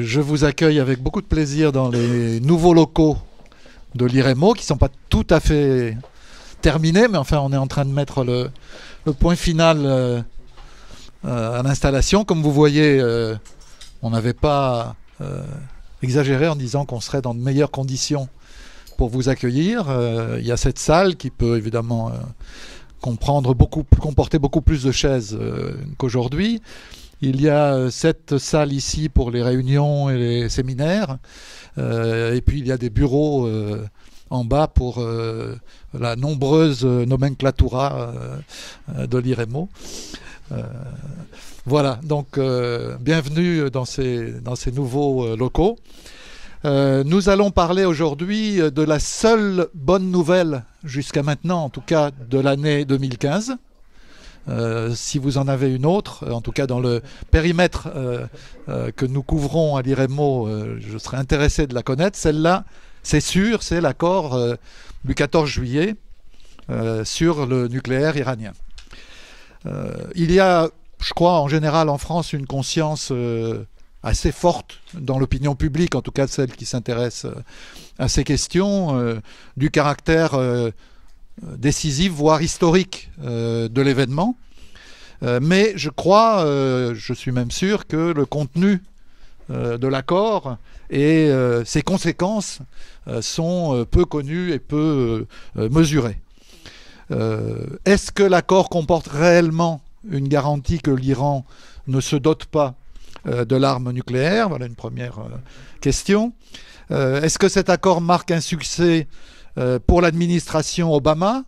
Je vous accueille avec beaucoup de plaisir dans les nouveaux locaux de l'IREMO, qui ne sont pas tout à fait terminés, mais enfin on est en train de mettre le point final à l'installation. Comme vous voyez, on n'avait pas exagéré en disant qu'on serait dans de meilleures conditions pour vous accueillir. Il y a cette salle qui peut évidemment comporter beaucoup plus de chaises qu'aujourd'hui. Il y a cette salle ici pour les réunions et les séminaires. Et puis il y a des bureaux en bas pour la nombreuse nomenclatura de l'IREMO. Voilà, donc bienvenue dans ces nouveaux locaux. Nous allons parler aujourd'hui de la seule bonne nouvelle jusqu'à maintenant, en tout cas de l'année 2015. Si vous en avez une autre, en tout cas dans le périmètre que nous couvrons à l'IREMO, je serais intéressé de la connaître. Celle-là, c'est sûr, c'est l'accord du 14 juillet sur le nucléaire iranien. Il y a, je crois, en général en France, une conscience assez forte dans l'opinion publique, en tout cas celle qui s'intéresse à ces questions, du caractère décisif, voire historique de l'événement. Mais je crois, je suis même sûr que le contenu de l'accord et ses conséquences sont peu connues et peu mesurées. Est-ce que l'accord comporte réellement une garantie que l'Iran ne se dote pas de l'arme nucléaire? Voilà une première question. Est-ce que cet accord marque un succès pour l'administration Obama,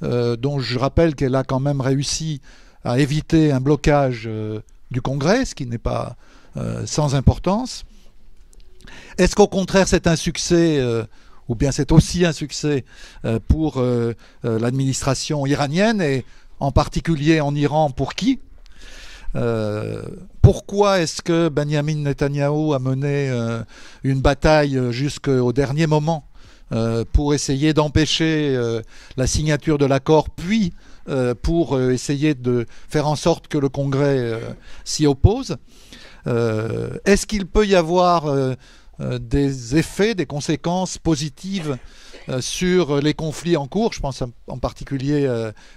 dont je rappelle qu'elle a quand même réussi à éviter un blocage du Congrès, ce qui n'est pas sans importance? Est-ce qu'au contraire c'est un succès, ou bien c'est aussi un succès pour l'administration iranienne, et en particulier en Iran, pour qui? Pourquoi est-ce que Benjamin Netanyahou a mené une bataille jusqu'au dernier moment pour essayer d'empêcher la signature de l'accord, puis pour essayer de faire en sorte que le Congrès s'y oppose? Est-ce qu'il peut y avoir des effets, des conséquences positives sur les conflits en cours? Je pense en particulier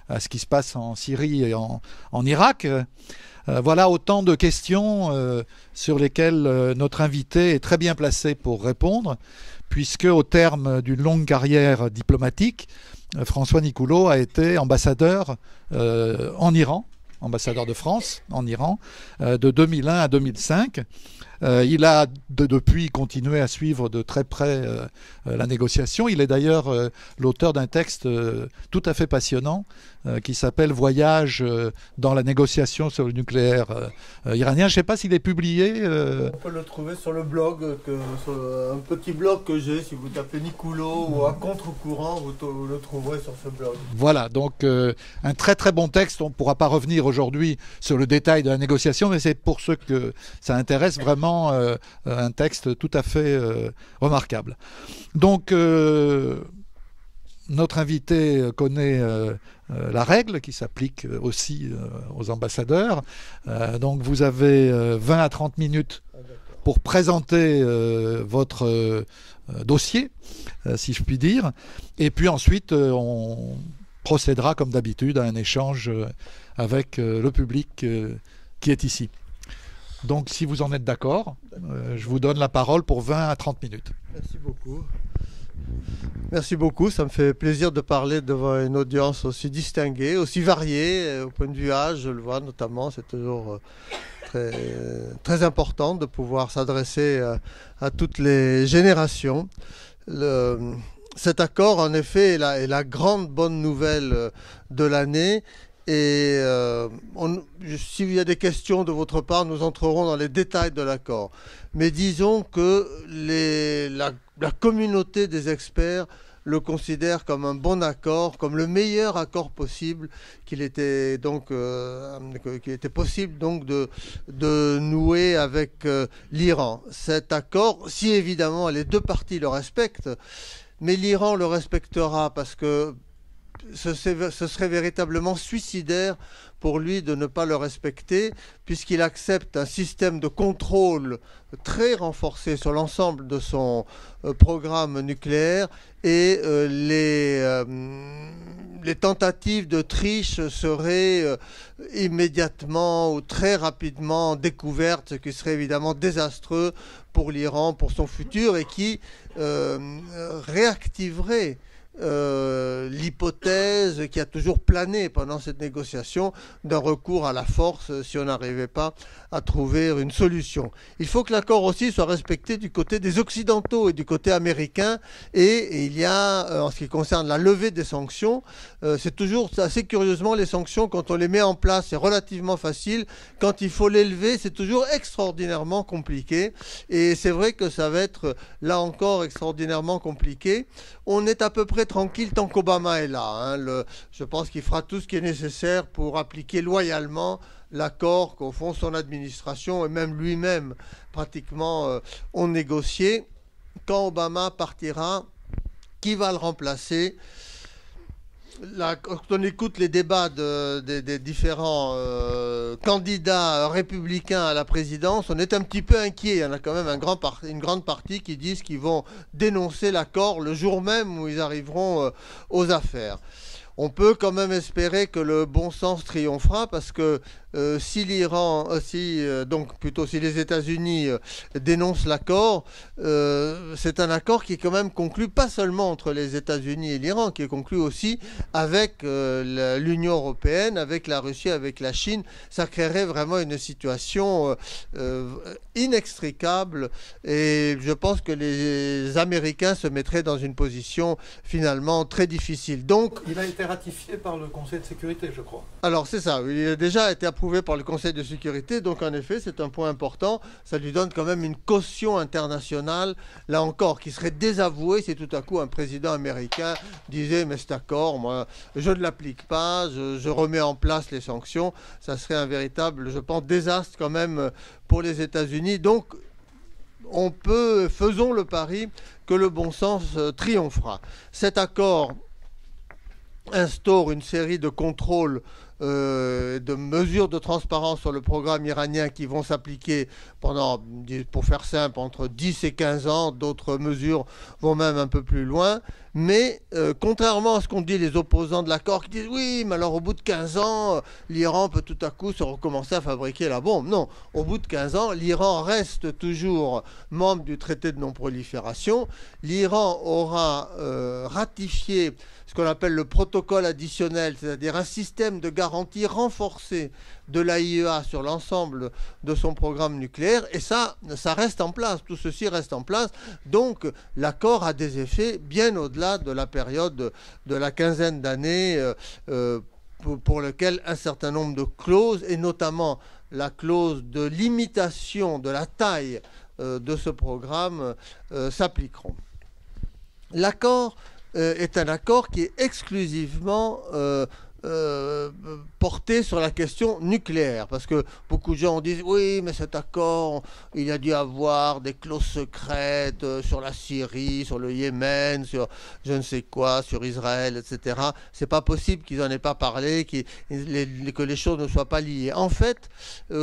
à ce qui se passe en Syrie et en Irak. Voilà autant de questions sur lesquelles notre invité est très bien placé pour répondre, puisque au terme d'une longue carrière diplomatique, François Nicoulot a été ambassadeur en Iran, ambassadeur de France en Iran, de 2001 à 2005. Il a depuis continué à suivre de très près la négociation. Il est d'ailleurs l'auteur d'un texte tout à fait passionnant qui s'appelle Voyage dans la négociation sur le nucléaire iranien. Je ne sais pas s'il est publié. On peut le trouver sur le blog, sur un petit blog que j'ai. Si vous tapez Nicoulot ou à contre-courant, vous le trouverez sur ce blog. Voilà, donc un très très bon texte. On ne pourra pas revenir aujourd'hui sur le détail de la négociation, mais c'est pour ceux que ça intéresse vraiment un texte tout à fait remarquable. Donc notre invité connaît la règle qui s'applique aussi aux ambassadeurs. Donc vous avez 20 à 30 minutes pour présenter votre dossier, si je puis dire. Et puis ensuite, on procédera comme d'habitude à un échange avec le public qui est ici. Donc si vous en êtes d'accord, je vous donne la parole pour 20 à 30 minutes. Merci beaucoup. Merci beaucoup, ça me fait plaisir de parler devant une audience aussi distinguée, aussi variée, au point de vue âge, je le vois notamment, c'est toujours très important de pouvoir s'adresser à toutes les générations. Cet accord, en effet, est la grande bonne nouvelle de l'année. Et s'il y a des questions de votre part, nous entrerons dans les détails de l'accord. Mais disons que la communauté des experts le considère comme un bon accord, comme le meilleur accord possible qu'il était possible donc de nouer avec l'Iran. Cet accord, si évidemment les deux parties le respectent, mais l'Iran le respectera parce que ce serait véritablement suicidaire pour lui de ne pas le respecter, puisqu'il accepte un système de contrôle très renforcé sur l'ensemble de son programme nucléaire, et les tentatives de triche seraient immédiatement ou très rapidement découvertes, ce qui serait évidemment désastreux pour l'Iran, pour son futur, et qui réactiverait l'hypothèse qui a toujours plané pendant cette négociation d'un recours à la force si on n'arrivait pas à trouver une solution. Il faut que l'accord aussi soit respecté du côté des Occidentaux et du côté américain, et il y a, en ce qui concerne la levée des sanctions, c'est toujours assez curieusement, les sanctions, quand on les met en place, c'est relativement facile. Quand il faut les lever, c'est toujours extraordinairement compliqué, et c'est vrai que ça va être là encore extraordinairement compliqué. On est à peu près tranquille tant qu'Obama est là, hein. Je pense qu'il fera tout ce qui est nécessaire pour appliquer loyalement l'accord qu'au fond son administration et même lui-même pratiquement ont négocié. Quand Obama partira, qui va le remplacer? Quand on écoute les débats des différents candidats républicains à la présidence, on est un petit peu inquiet. Il y en a quand même une grande partie qui disent qu'ils vont dénoncer l'accord le jour même où ils arriveront aux affaires. On peut quand même espérer que le bon sens triomphera, parce que si les États-Unis dénoncent l'accord, c'est un accord qui est quand même conclu pas seulement entre les États-Unis et l'Iran, qui est conclu aussi avec l'Union européenne, avec la Russie, avec la Chine. Ça créerait vraiment une situation inextricable, et je pense que les Américains se mettraient dans une position finalement très difficile. Donc, il a été ratifié par le Conseil de sécurité, je crois. Alors c'est ça, il a déjà été approuvé par le Conseil de sécurité, donc en effet c'est un point important. Ça lui donne quand même une caution internationale, là encore, qui serait désavouée si tout à coup un président américain disait mais cet accord, moi je ne l'applique pas, je remets en place les sanctions. Ça serait un véritable, je pense, désastre quand même pour les États-Unis. Donc faisons le pari que le bon sens triomphera. Cet accord instaure une série de contrôles, de mesures de transparence sur le programme iranien qui vont s'appliquer pendant, pour faire simple, entre 10 et 15 ans. D'autres mesures vont même un peu plus loin. Mais contrairement à ce qu'ont dit les opposants de l'accord, qui disent oui, mais alors au bout de 15 ans, l'Iran peut tout à coup se recommencer à fabriquer la bombe. Non, au bout de 15 ans, l'Iran reste toujours membre du traité de non-prolifération. L'Iran aura ratifié ce qu'on appelle le protocole additionnel, c'est-à-dire un système de garantie renforcé de l'AIEA sur l'ensemble de son programme nucléaire, et ça reste en place, tout ceci reste en place. Donc l'accord a des effets bien au-delà de la période de la quinzaine d'années pour lequel un certain nombre de clauses, et notamment la clause de limitation de la taille de ce programme, s'appliqueront. L'accord est un accord qui est exclusivement porté sur la question nucléaire, parce que beaucoup de gens disent oui, mais cet accord, il a dû avoir des clauses secrètes sur la Syrie, sur le Yémen, sur je ne sais quoi, sur Israël, etc. C'est pas possible qu'ils en aient pas parlé, que les choses ne soient pas liées. En fait,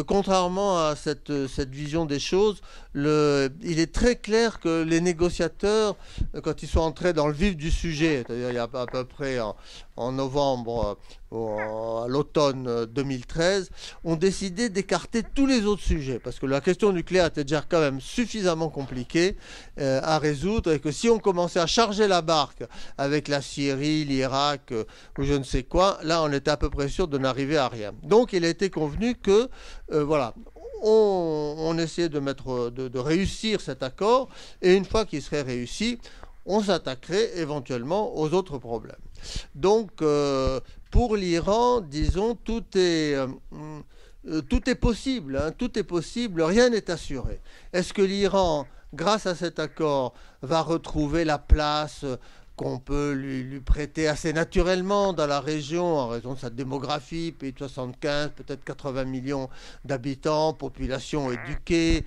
contrairement à cette vision des choses, il est très clair que les négociateurs, quand ils sont entrés dans le vif du sujet, c'est-à-dire il y a à peu près en novembre, à l'automne 2013, ont décidé d'écarter tous les autres sujets, parce que la question nucléaire était déjà quand même suffisamment compliquée à résoudre, et que si on commençait à charger la barque avec la Syrie, l'Irak ou je ne sais quoi, là on était à peu près sûr de n'arriver à rien. Donc il a été convenu que voilà, on essayait de réussir cet accord, et une fois qu'il serait réussi, on s'attaquerait éventuellement aux autres problèmes. Donc, pour l'Iran, disons, tout est possible, hein, tout est possible, rien n'est assuré. Est-ce que l'Iran, grâce à cet accord, va retrouver la place qu'on peut lui prêter assez naturellement dans la région en raison de sa démographie, pays de 75, peut-être 80 millions d'habitants, population éduquée,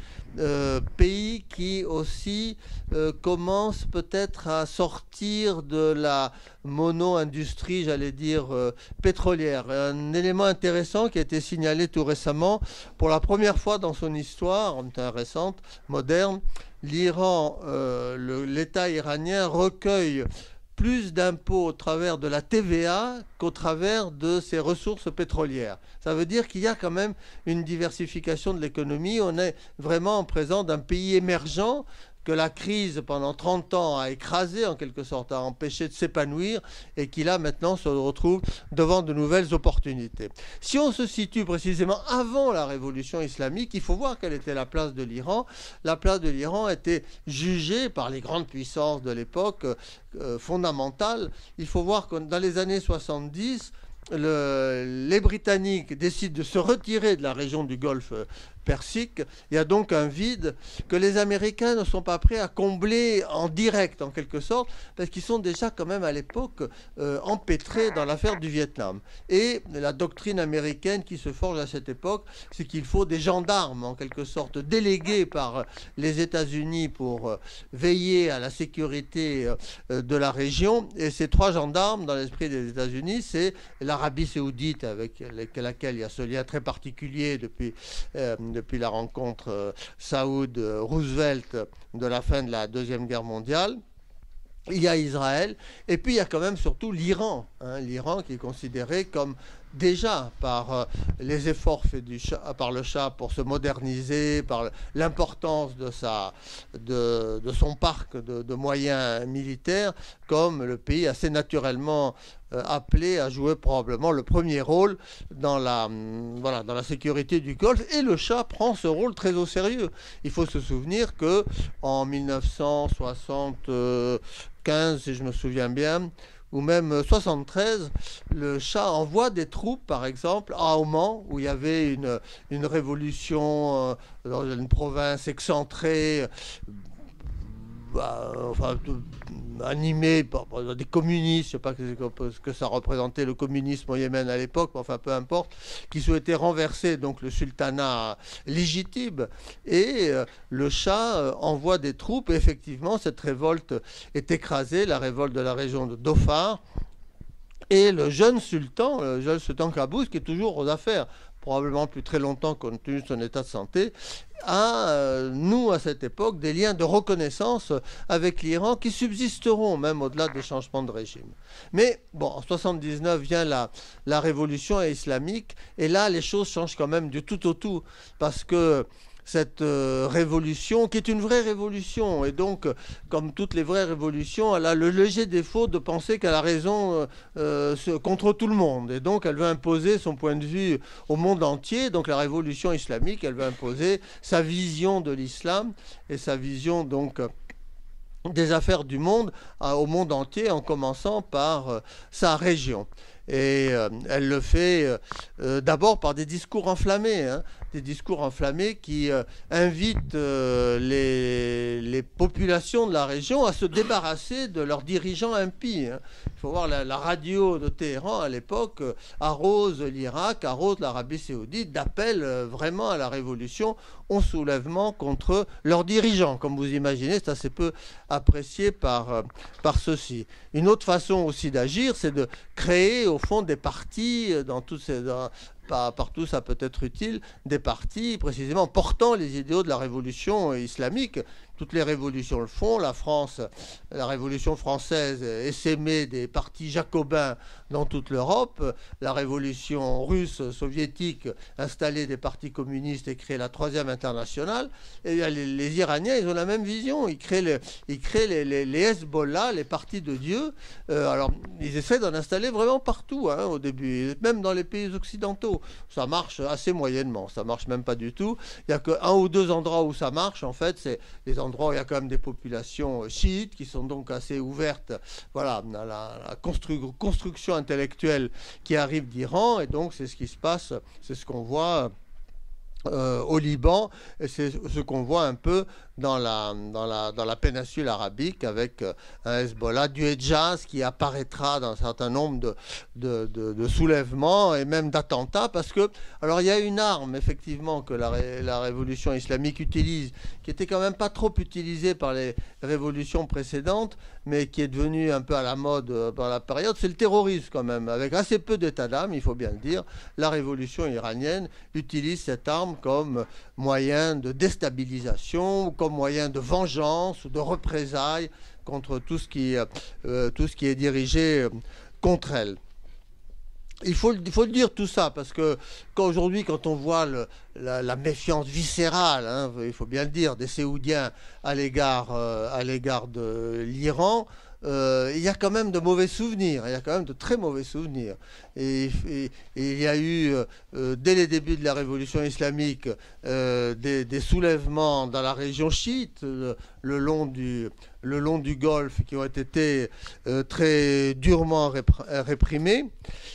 pays qui aussi commence peut-être à sortir de la mono-industrie, j'allais dire, pétrolière. Un élément intéressant qui a été signalé tout récemment, pour la première fois dans son histoire, récente, moderne, l'Iran, l'État iranien recueille plus d'impôts au travers de la TVA qu'au travers de ses ressources pétrolières. Ça veut dire qu'il y a quand même une diversification de l'économie. On est vraiment en présence d'un pays émergent que la crise pendant 30 ans a écrasé en quelque sorte, a empêché de s'épanouir et qui là maintenant se retrouve devant de nouvelles opportunités. Si on se situe précisément avant la révolution islamique, il faut voir quelle était la place de l'Iran. La place de l'Iran était jugée par les grandes puissances de l'époque fondamentale. Il faut voir que dans les années 70, les Britanniques décident de se retirer de la région du Golfe Persique. Il y a donc un vide que les Américains ne sont pas prêts à combler en direct, en quelque sorte, parce qu'ils sont déjà quand même à l'époque empêtrés dans l'affaire du Vietnam. Et la doctrine américaine qui se forge à cette époque, c'est qu'il faut des gendarmes, en quelque sorte, délégués par les États-Unis pour veiller à la sécurité de la région. Et ces trois gendarmes, dans l'esprit des États-Unis, c'est l'Arabie saoudite, avec laquelle il y a ce lien très particulier depuis la rencontre Saoud-Roosevelt de la fin de la Deuxième Guerre mondiale. Il y a Israël, et puis il y a quand même surtout l'Iran, l'Iran qui est considéré comme déjà par les efforts faits par le Shah pour se moderniser, par l'importance de son parc de moyens militaires, comme le pays assez naturellement appelé à jouer probablement le premier rôle dans la sécurité du Golfe. Et le Shah prend ce rôle très au sérieux. Il faut se souvenir qu'en 1975, si je me souviens bien, ou même 73, le Shah envoie des troupes, par exemple, à Oman, où il y avait une révolution dans une province excentrée, animée par des communistes, je ne sais pas ce que ça représentait le communisme au Yémen à l'époque, mais enfin peu importe, qui souhaitait renverser donc le sultanat légitime, et le Shah envoie des troupes, et effectivement cette révolte est écrasée, la révolte de la région de Dhofar, et le jeune sultan Qaboos, qui est toujours aux affaires, probablement plus très longtemps compte tenu de son état de santé, nous, à cette époque, des liens de reconnaissance avec l'Iran qui subsisteront même au-delà des changements de régime. Mais bon, en 79 vient la révolution islamique, et là, les choses changent quand même du tout au tout, parce que cette révolution, qui est une vraie révolution, et donc, comme toutes les vraies révolutions, elle a le léger défaut de penser qu'elle a raison contre tout le monde, et donc elle veut imposer son point de vue au monde entier. Donc la révolution islamique, elle veut imposer sa vision de l'islam et sa vision donc des affaires du monde au monde entier, en commençant par sa région. Et elle le fait d'abord par des discours enflammés, des discours enflammés qui invitent les populations de la région à se débarrasser de leurs dirigeants impies. Il faut voir la radio de Téhéran à l'époque arrose l'Irak, arrose l'Arabie saoudite d'appels vraiment à la révolution, au soulèvement contre leurs dirigeants. Comme vous imaginez, c'est assez peu apprécié par ceux-ci. Une autre façon aussi d'agir, c'est de créer au fond des partis partout ça peut être utile, des partis précisément portant les idéaux de la révolution islamique. Toutes les révolutions le font. La révolution française essaimait des partis jacobins dans toute l'Europe. La révolution russe, soviétique, installait des partis communistes et créait la Troisième Internationale. Et les Iraniens, ils ont la même vision. Ils créent les Hezbollah, les partis de Dieu. Alors, ils essaient d'en installer vraiment partout, au début, même dans les pays occidentaux. Ça marche assez moyennement. Ça marche même pas du tout. Il n'y a qu'un ou deux endroits où ça marche, en fait. C'est les endroits où il y a quand même des populations chiites qui sont donc assez ouvertes, à la construction intellectuelle qui arrive d'Iran. Et donc c'est ce qui se passe, c'est ce qu'on voit au Liban, et c'est ce qu'on voit un peu dans la péninsule arabique avec un Hezbollah du Hedjaz qui apparaîtra dans un certain nombre de soulèvements et même d'attentats, parce que, alors il y a une arme effectivement que la révolution islamique utilise, qui était quand même pas trop utilisée par les révolutions précédentes, mais qui est devenue un peu à la mode dans la période, c'est le terrorisme quand même, avec assez peu d'état d'âme, il faut bien le dire. La révolution iranienne utilise cette arme comme moyen de déstabilisation, comme moyen de vengeance ou de représailles contre tout ce qui est dirigé contre elle. Il faut le dire tout ça, parce que aujourd'hui, quand on voit la méfiance viscérale, hein, il faut bien le dire, des Séoudiens à l'égard de l'Iran, il y a quand même de mauvais souvenirs, il y a quand même de très mauvais souvenirs. Et il y a eu, dès les débuts de la révolution islamique, des soulèvements dans la région chiite, le long du Golfe, qui ont été très durement réprimés.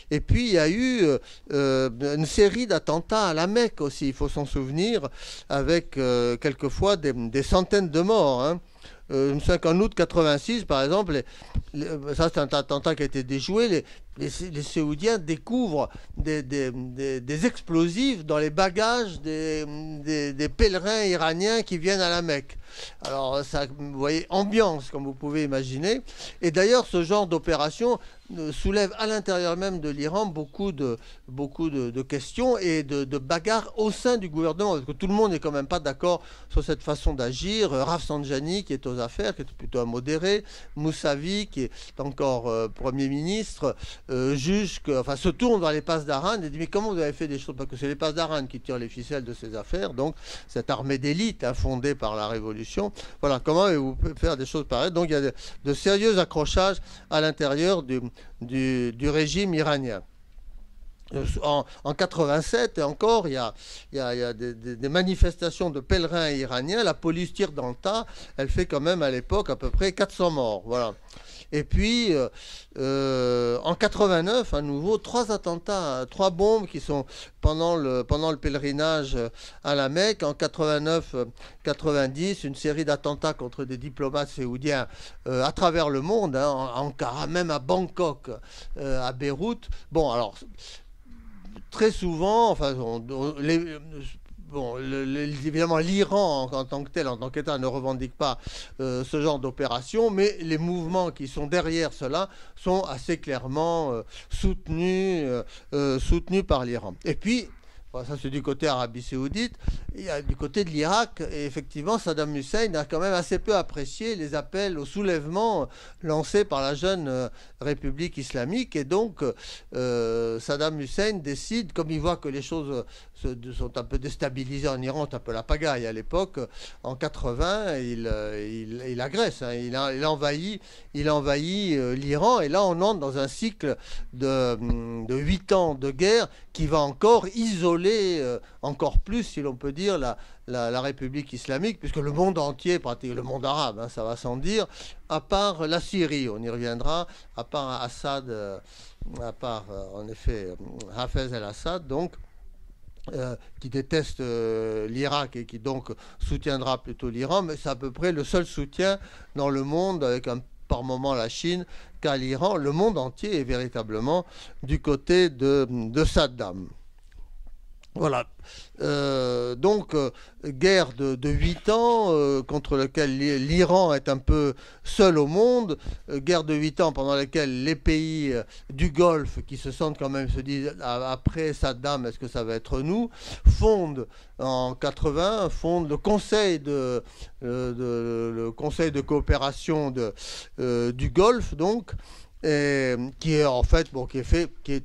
Et puis il y a eu une série d'attentats à la Mecque aussi, il faut s'en souvenir, avec quelquefois des centaines de morts, hein. Je me souviens qu'en août 86, par exemple, ça c'est un attentat qui a été déjoué, les Séoudiens découvrent des explosifs dans les bagages des pèlerins iraniens qui viennent à la Mecque. Alors ça, vous voyez, ambiance, comme vous pouvez imaginer. Et d'ailleurs, ce genre d'opération soulève à l'intérieur même de l'Iran beaucoup de questions et de bagarres au sein du gouvernement, parce que tout le monde n'est quand même pas d'accord sur cette façon d'agir. Rafsanjani, qui est aux affaires, qui est plutôt un modéré, Moussavi, qui est encore Premier ministre, se tourne vers les passes d'Aran et dit: mais comment vous avez fait des choses? Parce que c'est les passes d'Aran qui tirent les ficelles de ces affaires, donc cette armée d'élite fondée par la Révolution. Voilà, comment vous pouvez faire des choses pareilles? Donc il y a de sérieux accrochages à l'intérieur du régime iranien. En 87, et encore, il y a des manifestations de pèlerins iraniens. La police tire dans le tas. Elle fait quand même à l'époque à peu près 400 morts. Voilà. Et puis, en 89, à nouveau, 3 attentats, 3 bombes qui sont pendant le pèlerinage à la Mecque. En 89-90, une série d'attentats contre des diplomates séoudiens à travers le monde, hein, en Ankara, même à Bangkok, à Beyrouth. Bon, alors, très souvent, enfin, évidemment, l'Iran en tant que tel, en tant qu'État, ne revendique pas ce genre d'opération, mais les mouvements qui sont derrière cela sont assez clairement soutenus par l'Iran. Et puis, ça c'est du côté Arabie Saoudite, il y a du côté de l'Irak, et effectivement Saddam Hussein a quand même assez peu apprécié les appels au soulèvement lancés par la jeune République islamique, et donc Saddam Hussein décide, comme il voit que les choses sont un peu déstabilisées en Iran, c'est un peu la pagaille à l'époque, en 80, il agresse, hein, il envahit l'Iran, et là on entre dans un cycle de 8 ans de guerre qui va encore isoler encore plus, si l'on peut dire, la République islamique, puisque le monde entier, pratiquement le monde arabe, hein, ça va sans dire, à part la Syrie, on y reviendra, à part Assad, en effet Hafez el-Assad, donc, qui déteste l'Irak et qui donc soutiendra plutôt l'Iran, mais c'est à peu près le seul soutien dans le monde, avec par moment la Chine, qu'à l'Iran. Le monde entier est véritablement du côté de Saddam. Voilà. Donc, guerre de 8 ans contre laquelle l'Iran est un peu seul au monde. Guerre de 8 ans pendant laquelle les pays du Golfe, qui se sentent quand même, se disent après Saddam, est-ce que ça va être nous, fondent en 80, fondent le conseil de coopération du Golfe, donc, qui est en fait, qui est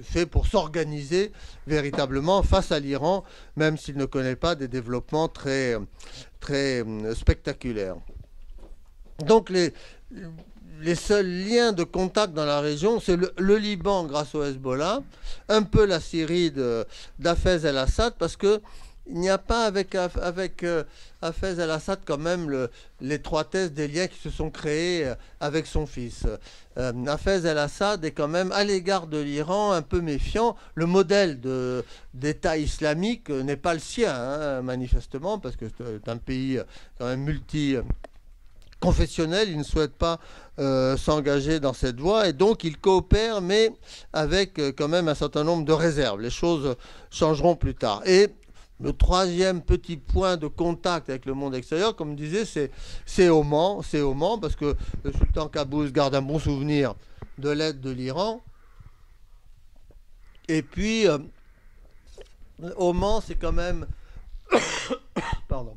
fait pour s'organiser véritablement face à l'Iran, même s'il ne connaît pas des développements très, très spectaculaires. Donc les seuls liens de contact dans la région, c'est le Liban grâce au Hezbollah, un peu la Syrie d'Hafez el-Assad, parce que il n'y a pas avec Hafez al-Assad quand même l'étroitesse des liens qui se sont créés avec son fils. Hafez al-Assad est quand même à l'égard de l'Iran un peu méfiant. Le modèle d'État islamique n'est pas le sien, hein, manifestement, parce que c'est un pays quand même multi-confessionnel. Il ne souhaite pas s'engager dans cette voie et donc il coopère, mais avec quand même un certain nombre de réserves. Les choses changeront plus tard. Et le troisième petit point de contact avec le monde extérieur, comme je disais, c'est Oman. C'est Oman parce que le sultan Qaboos garde un bon souvenir de l'aide de l'Iran. Et puis, Oman, c'est quand même pardon,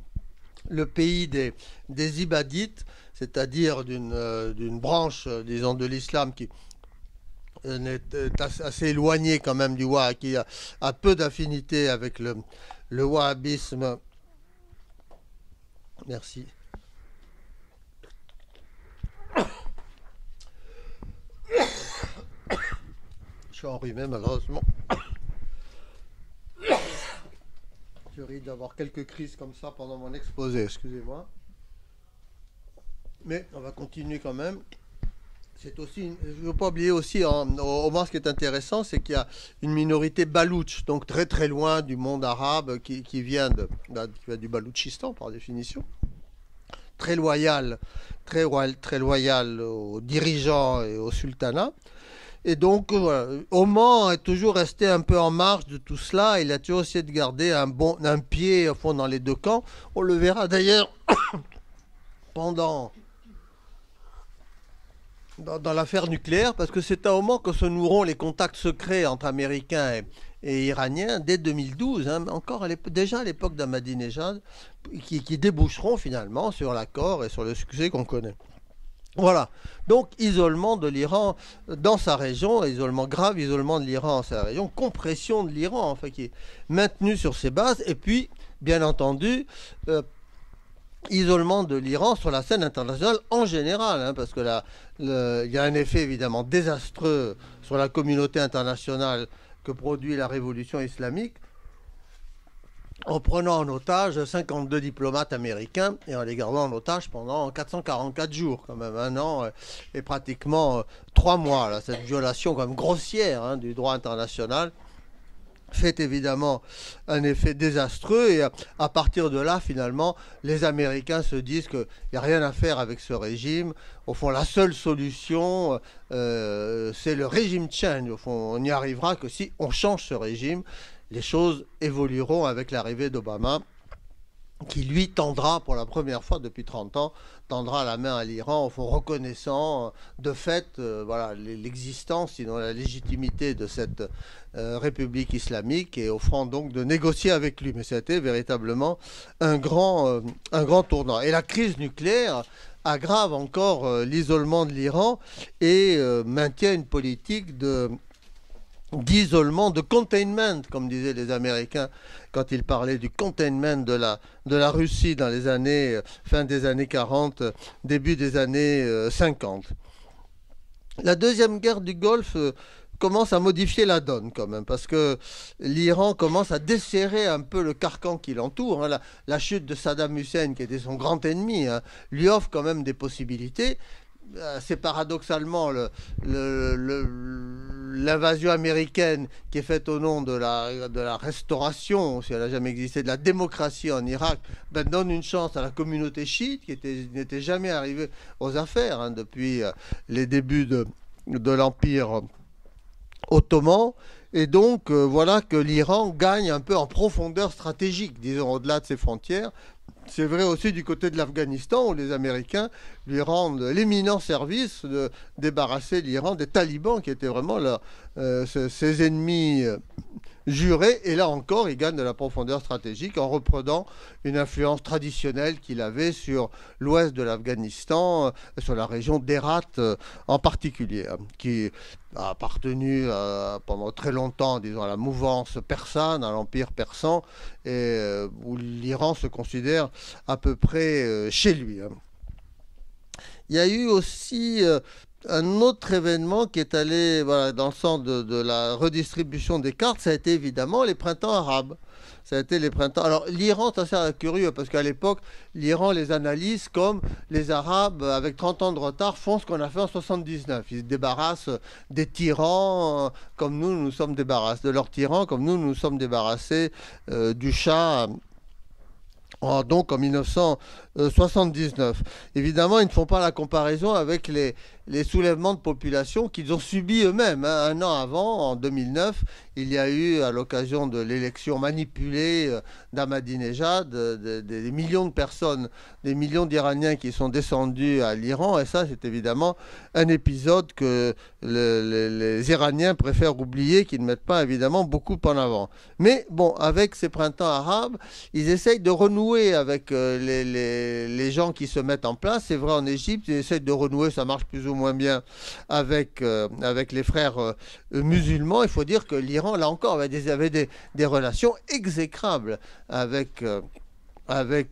le pays des Ibadites, c'est-à-dire d'une branche, disons, de l'islam qui est assez éloignée quand même du Wahhabisme, qui a peu d'affinité avec le wahhabisme. Merci. Je suis enrhumé malheureusement. Je risque d'avoir quelques crises comme ça pendant mon exposé, excusez-moi. Mais on va continuer quand même. C'est aussi, je ne veux pas oublier aussi, au Oman, ce qui est intéressant, c'est qu'il y a une minorité baloutche, donc très très loin du monde arabe, qui vient du Baloutchistan par définition, très loyal aux dirigeants et au sultanat. Et donc, voilà, Oman est toujours resté un peu en marge de tout cela. Il a toujours essayé de garder un pied au fond dans les deux camps. On le verra d'ailleurs dans l'affaire nucléaire, parce que c'est à Oman que se noueront les contacts secrets entre Américains et Iraniens dès 2012, hein, encore déjà à l'époque d'Ahmadinejad, qui déboucheront finalement sur l'accord et sur le succès qu'on connaît. Voilà, donc isolement de l'Iran dans sa région, grave isolement de l'Iran dans sa région, compression de l'Iran, enfin, qui est maintenue sur ses bases, et puis, bien entendu, isolement de l'Iran sur la scène internationale en général, hein, parce que il y a un effet évidemment désastreux sur la communauté internationale que produit la révolution islamique, en prenant en otage 52 diplomates américains et en les gardant en otage pendant 444 jours, quand même un an et pratiquement 3 mois. Là, cette violation quand même grossière, hein, du droit international fait évidemment un effet désastreux, et à partir de là, finalement, les Américains se disent qu'il n'y a rien à faire avec ce régime. Au fond, la seule solution, c'est le régime change. Au fond, on n'y arrivera que si on change ce régime. Les choses évolueront avec l'arrivée d'Obama, qui lui tendra pour la première fois depuis 30 ans, tendra la main à l'Iran, au fond reconnaissant de fait voilà, l'existence, sinon la légitimité de cette république islamique, et offrant donc de négocier avec lui. Mais c'était véritablement un grand tournant. Et la crise nucléaire aggrave encore l'isolement de l'Iran et maintient une politique d'isolement, de containment, comme disaient les Américains quand ils parlaient du containment de la Russie dans les années, fin des années 40, début des années 50. La deuxième guerre du Golfe commence à modifier la donne quand même, parce que l'Iran commence à desserrer un peu le carcan qui l'entoure, hein. La chute de Saddam Hussein, qui était son grand ennemi, hein, lui offre quand même des possibilités. C'est paradoxalement l'invasion américaine qui est faite au nom de la restauration, si elle n'a jamais existé, de la démocratie en Irak, donne une chance à la communauté chiite qui n'était jamais arrivée aux affaires, hein, depuis les débuts de l'Empire ottoman. Et donc voilà que l'Iran gagne un peu en profondeur stratégique, disons, au-delà de ses frontières. C'est vrai aussi du côté de l'Afghanistan, où les Américains lui rendent l'éminent service de débarrasser l'Iran des talibans, qui étaient vraiment ses ennemis jurés. Et là encore, il gagne de la profondeur stratégique en reprenant une influence traditionnelle qu'il avait sur l'ouest de l'Afghanistan, sur la région d'Hérat en particulier, qui a appartenu pendant très longtemps, disons, à la mouvance persane, à l'empire persan, et où l'Iran se considère à peu près chez lui. Il y a eu aussi un autre événement qui est allé voilà, dans le sens de la redistribution des cartes, ça a été évidemment les printemps arabes. Ça a été les printemps. Alors l'Iran, c'est assez curieux parce qu'à l'époque, l'Iran les analyse comme les Arabes, avec 30 ans de retard, font ce qu'on a fait en 79. Ils se débarrassent des tyrans comme nous nous sommes débarrassés de leurs tyrans, comme nous nous sommes débarrassés du Shah. Donc en 1979. Évidemment, ils ne font pas la comparaison avec les soulèvements de population qu'ils ont subis eux-mêmes. Un an avant, en 2009, il y a eu, à l'occasion de l'élection manipulée d'Ahmadinejad, des millions de personnes, des millions d'Iraniens qui sont descendus à l'Iran. Et ça, c'est évidemment un épisode que les Iraniens préfèrent oublier, qu'ils ne mettent pas évidemment beaucoup en avant. Mais bon, avec ces printemps arabes, ils essayent de renouer avec les gens qui se mettent en place. C'est vrai en Égypte, ils essayent de renouer, ça marche plus ou moins bien avec les frères musulmans. Il faut dire que l'Iran, là encore, avait des relations exécrables avec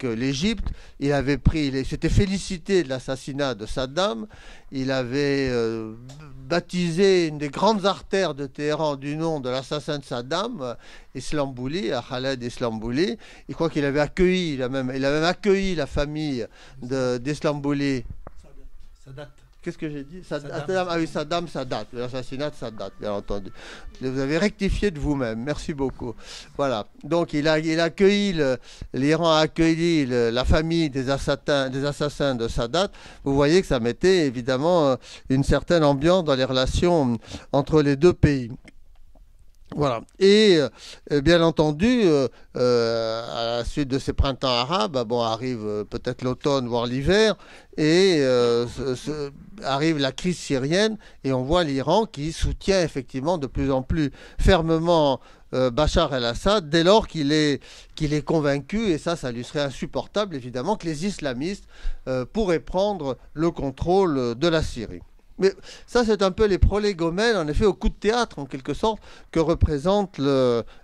l'Égypte. Il s'était félicité de l'assassinat de Saddam. Il avait baptisé une des grandes artères de Téhéran du nom de l'assassin de Saddam, Islambouli, Khaled Islambouli. Je crois qu'il avait accueilli, il a même accueilli la famille d'Islambouli. Sadat. Qu'est-ce que j'ai dit? Saddam. Ah oui, Saddam Sadat, l'assassinat de Sadat, bien entendu. Vous avez rectifié de vous-même, merci beaucoup. Voilà, donc l'Iran a accueilli la famille des assassins de Sadat. Vous voyez que ça mettait évidemment une certaine ambiance dans les relations entre les deux pays. Voilà. Et bien entendu, à la suite de ces printemps arabes, arrive peut-être l'automne, voire l'hiver, et arrive la crise syrienne, et on voit l'Iran qui soutient effectivement de plus en plus fermement Bachar el-Assad, dès lors qu'il est convaincu, et ça lui serait insupportable évidemment, que les islamistes pourraient prendre le contrôle de la Syrie. Mais ça, c'est un peu les prolégomènes, en effet, au coup de théâtre, en quelque sorte, que représente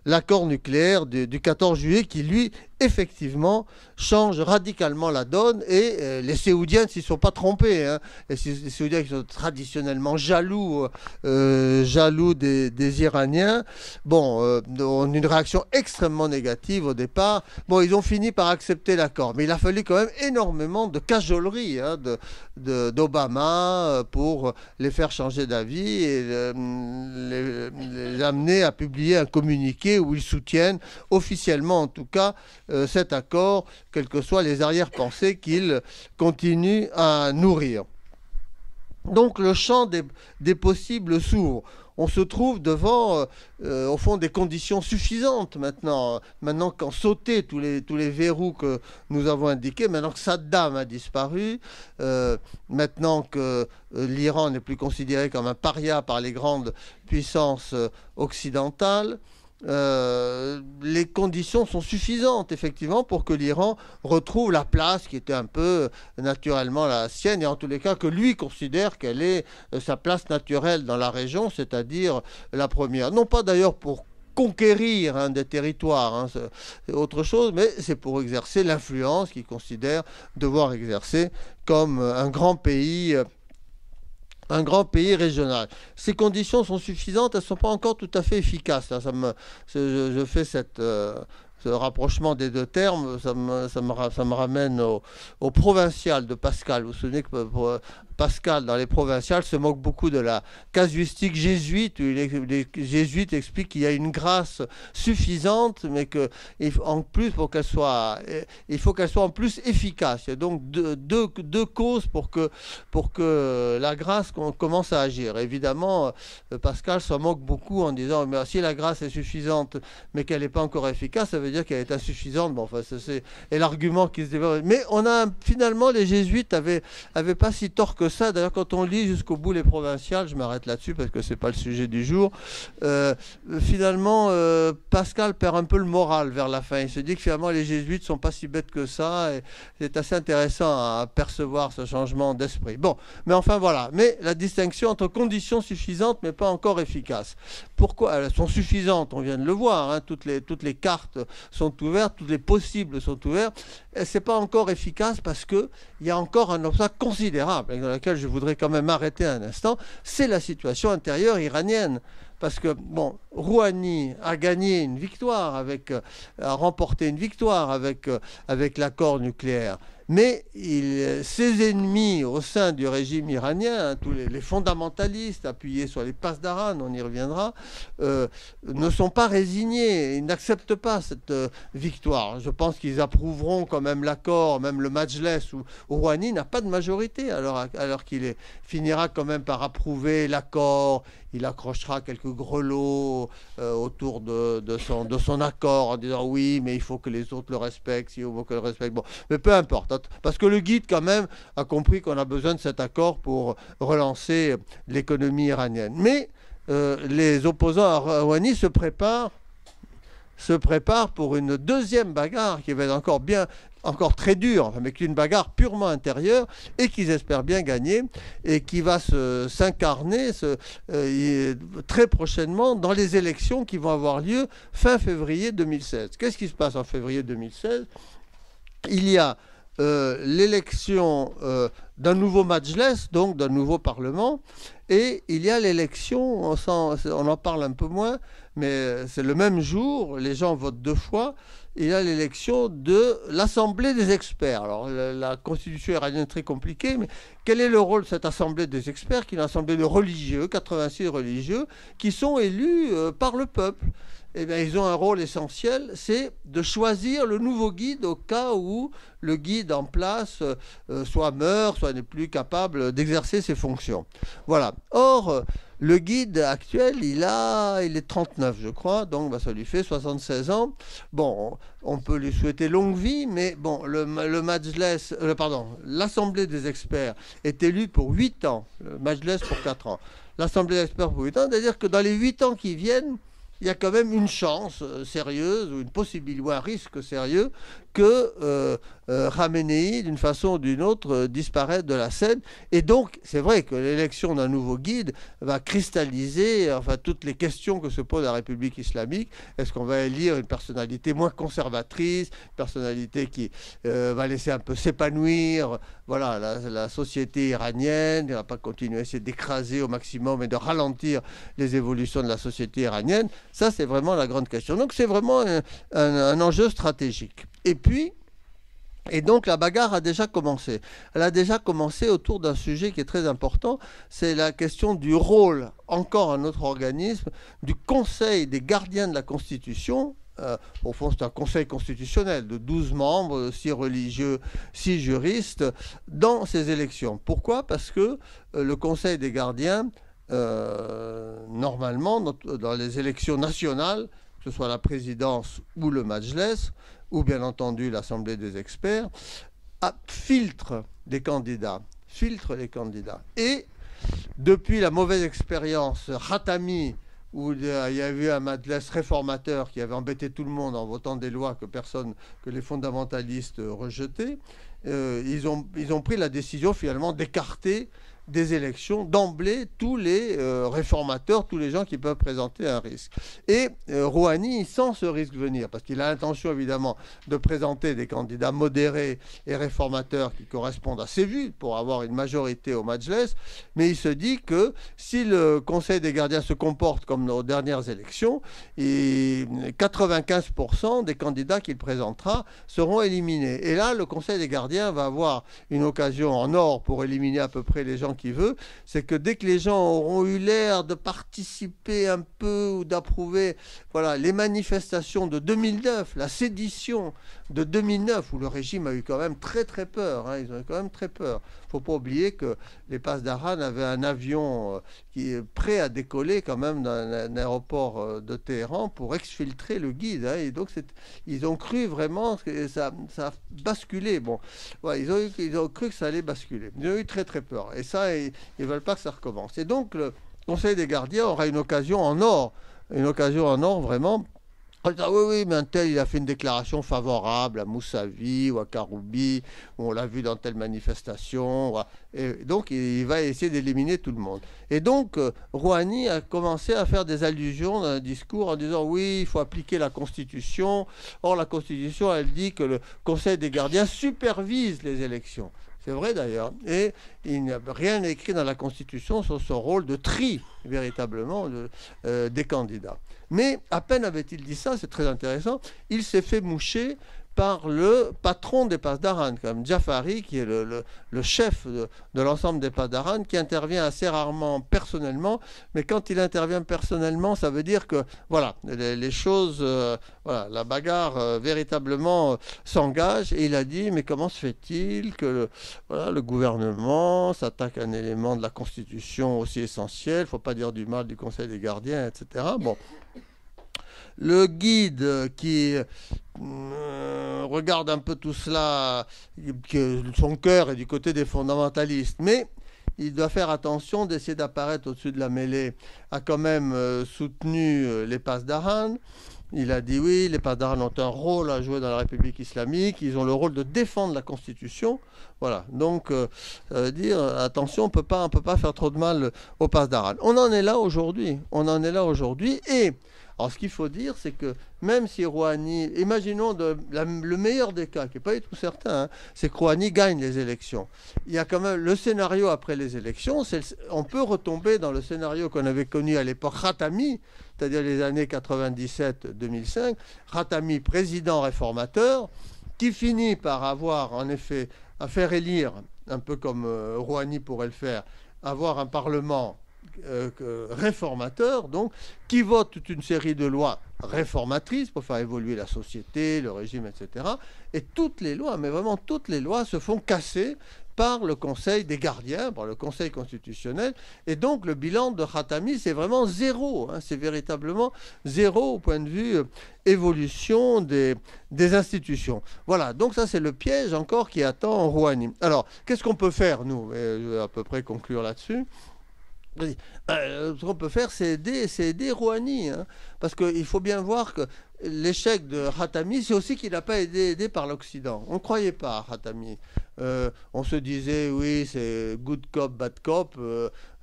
l'accord nucléaire du 14 juillet, qui, lui, effectivement, change radicalement la donne. Et les Séoudiens ne s'y sont pas trompés. Hein. Les Séoudiens qui sont traditionnellement jaloux des Iraniens, ont une réaction extrêmement négative au départ. Bon, ils ont fini par accepter l'accord. Mais il a fallu quand même énormément de cajolerie d'Obama pour les faire changer d'avis et les amener à publier un communiqué où ils soutiennent, officiellement en tout cas, cet accord, quelles que soient les arrière-pensées qu'ils continuent à nourrir. Donc le champ des possibles s'ouvre. On se trouve devant, au fond, des conditions suffisantes maintenant. Maintenant qu'ont sauté tous les verrous que nous avons indiqués, maintenant que Saddam a disparu, maintenant que l'Iran n'est plus considéré comme un paria par les grandes puissances occidentales, les conditions sont suffisantes effectivement pour que l'Iran retrouve la place qui était un peu naturellement la sienne, et en tous les cas que lui considère qu'elle est sa place naturelle dans la région, c'est-à-dire la première. Non pas d'ailleurs pour conquérir des territoires, c'est autre chose, mais c'est pour exercer l'influence qu'il considère devoir exercer comme un grand pays régional. Ces conditions sont suffisantes, elles ne sont pas encore tout à fait efficaces. Là, je fais ce rapprochement des deux termes, ça me ramène au provincial de Pascal. Vous vous souvenez que Pascal, dans les provinciales, se moque beaucoup de la casuistique jésuite, où les jésuites expliquent qu'il y a une grâce suffisante, mais en plus, il faut qu'elle soit en plus efficace. Il y a donc deux causes pour que la grâce commence à agir. Évidemment, Pascal se moque beaucoup en disant, mais si la grâce est suffisante, mais qu'elle n'est pas encore efficace, ça veut dire qu'elle est insuffisante. C'est l'argument qui se développe. Mais finalement, les jésuites avaient pas si tort que ça. D'ailleurs, quand on lit jusqu'au bout les provinciales, je m'arrête là-dessus parce que c'est pas le sujet du jour, finalement Pascal perd un peu le moral vers la fin. Il se dit que finalement les jésuites sont pas si bêtes que ça, et c'est assez intéressant à percevoir ce changement d'esprit. Bon, mais enfin voilà. Mais la distinction entre conditions suffisantes mais pas encore efficaces. Pourquoi? Elles sont suffisantes, on vient de le voir, toutes les cartes sont ouvertes, toutes les possibles sont ouvertes. C'est pas encore efficace parce que il y a encore un obstacle considérable. laquelle je voudrais quand même m'arrêter un instant, c'est la situation intérieure iranienne. Parce que, bon, Rouhani a gagné une victoire, a remporté une victoire avec l'accord nucléaire. Mais ses ennemis au sein du régime iranien, tous les fondamentalistes appuyés sur les passes d'Aran, on y reviendra, ne sont pas résignés. Ils n'acceptent pas cette victoire. Je pense qu'ils approuveront quand même l'accord, même le Majlis, où Rouhani n'a pas de majorité, alors qu'il finira quand même par approuver l'accord. Il accrochera quelques grelots autour de son accord en disant oui, mais il faut que les autres le respectent, si on veut que le respecte. Bon, mais peu importe, parce que le guide quand même a compris qu'on a besoin de cet accord pour relancer l'économie iranienne. Mais les opposants à Rouhani se préparent pour une deuxième bagarre qui va être encore très dure, mais qui est une bagarre purement intérieure et qu'ils espèrent bien gagner et qui va s'incarner très prochainement dans les élections qui vont avoir lieu fin février 2016. Qu'est-ce qui se passe en février 2016 ? Il y a l'élection d'un nouveau Majlis, donc d'un nouveau Parlement, et il y a l'élection, on en parle un peu moins, mais c'est le même jour, les gens votent 2 fois, il y a l'élection de l'Assemblée des experts. Alors la constitution iranienne est très compliquée, mais quel est le rôle de cette Assemblée des experts, qui est une assemblée de religieux, 86 religieux, qui sont élus par le peuple ? Eh bien, ils ont un rôle essentiel, c'est de choisir le nouveau guide au cas où le guide en place soit meurt, soit n'est plus capable d'exercer ses fonctions. Voilà. Or, le guide actuel, il est 39, je crois, donc ça lui fait 76 ans. Bon, on peut lui souhaiter longue vie, mais bon, l'Assemblée des experts est élue pour 8 ans, le Majlis pour 4 ans. L'Assemblée des experts pour 8 ans, c'est-à-dire que dans les 8 ans qui viennent, il y a quand même une chance sérieuse ou une possibilité ou un risque sérieux que Khamenei, d'une façon ou d'une autre, disparaisse de la scène. Et donc, c'est vrai que l'élection d'un nouveau guide va cristalliser toutes les questions que se pose la République islamique. Est-ce qu'on va élire une personnalité moins conservatrice, une personnalité qui va laisser un peu s'épanouir la société iranienne, ne va pas continuer à essayer d'écraser au maximum et de ralentir les évolutions de la société iranienne? Ça, c'est vraiment la grande question. Donc, c'est vraiment un enjeu stratégique. Et donc la bagarre a déjà commencé. Elle a déjà commencé autour d'un sujet qui est très important, c'est la question du rôle, encore un autre organisme, du Conseil des gardiens de la Constitution. Au fond, c'est un conseil constitutionnel de 12 membres, 6 religieux, 6 juristes, dans ces élections. Pourquoi ? Parce que le Conseil des gardiens, normalement, dans les élections nationales, que ce soit la présidence ou le Majlis, ou bien entendu l'Assemblée des experts, filtre les candidats. Et depuis la mauvaise expérience Khatami, où il y a eu un Majlis réformateur qui avait embêté tout le monde en votant des lois que les fondamentalistes rejetaient, ils ont pris la décision finalement d'écarter des élections d'emblée tous les réformateurs, tous les gens qui peuvent présenter un risque. Et Rouhani sent ce risque venir, parce qu'il a l'intention évidemment de présenter des candidats modérés et réformateurs qui correspondent à ses vues pour avoir une majorité au Majlis, mais il se dit que si le Conseil des gardiens se comporte comme aux dernières élections, 95% des candidats qu'il présentera seront éliminés. Et là, le Conseil des gardiens va avoir une occasion en or pour éliminer à peu près les gens qu'il veut. C'est que dès que les gens auront eu l'air de participer un peu ou d'approuver les manifestations de 2009, la sédition de 2009, où le régime a eu quand même très très peur, ils ont eu quand même très peur. Il ne faut pas oublier que les passes d'Aran avaient un avion qui est prêt à décoller quand même d'un aéroport de Téhéran pour exfiltrer le guide. Et donc ils ont cru vraiment que ça a basculé. Bon, ils ont cru que ça allait basculer. Ils ont eu très très peur. Et ça, ils ne veulent pas que ça recommence. Et donc le Conseil des gardiens aura une occasion en or vraiment. Oui, mais un tel, il a fait une déclaration favorable à Moussavi ou à Karoubi, on l'a vu dans telle manifestation. Et donc, il va essayer d'éliminer tout le monde. Et donc, Rouhani a commencé à faire des allusions dans un discours en disant oui, il faut appliquer la Constitution. Or, la Constitution, elle dit que le Conseil des gardiens supervise les élections. C'est vrai d'ailleurs. Et il n'y a rien écrit dans la Constitution sur son rôle de tri, véritablement, des candidats. Mais à peine avait-il dit ça, c'est très intéressant, il s'est fait moucher par le patron des Pasdaran, comme Jafari, qui est le chef de l'ensemble des Pasdaran, qui intervient assez rarement personnellement, mais quand il intervient personnellement, ça veut dire que voilà, les choses, voilà, la bagarre véritablement s'engage, et il a dit, mais comment se fait-il que voilà, le gouvernement s'attaque à un élément de la Constitution aussi essentiel, il ne faut pas dire du mal du Conseil des gardiens, etc. Bon. Le guide qui regarde un peu tout cela, que son cœur est du côté des fondamentalistes, mais il doit faire attention d'essayer d'apparaître au-dessus de la mêlée, a quand même soutenu les Pasdaran. Il a dit oui, les Pasdaran ont un rôle à jouer dans la République islamique, ils ont le rôle de défendre la Constitution. Voilà, donc ça veut dire attention, on peut pas faire trop de mal aux Pasdaran. On en est là aujourd'hui, et alors, ce qu'il faut dire, c'est que même si Rouhani, imaginons le meilleur des cas, qui n'est pas du tout certain, hein, c'est que Rouhani gagne les élections. Il y a quand même le scénario après les élections, on peut retomber dans le scénario qu'on avait connu à l'époque Khatami, c'est-à-dire les années 97-2005, Khatami, président réformateur, qui finit par avoir, en effet, à faire élire, un peu comme Rouhani pourrait le faire, avoir un parlement réformateur, donc, qui vote toute une série de lois réformatrices pour faire évoluer la société, le régime, etc. Et toutes les lois, mais vraiment toutes les lois, se font casser par le Conseil des gardiens, par le Conseil constitutionnel. Et donc, le bilan de Khatami, c'est vraiment zéro. Hein, c'est véritablement zéro au point de vue évolution des institutions. Voilà, donc ça, c'est le piège encore qui attend Rouhani. Alors, qu'est-ce qu'on peut faire, nous? Je vais à peu près conclure là-dessus. Ce qu'on peut faire, c'est aider Rouhani, hein, parce qu'il faut bien voir que l'échec de Khatami, c'est aussi qu'il n'a pas été aidé par l'Occident. On ne croyait pas à Khatami. On se disait, oui, c'est good cop, bad cop.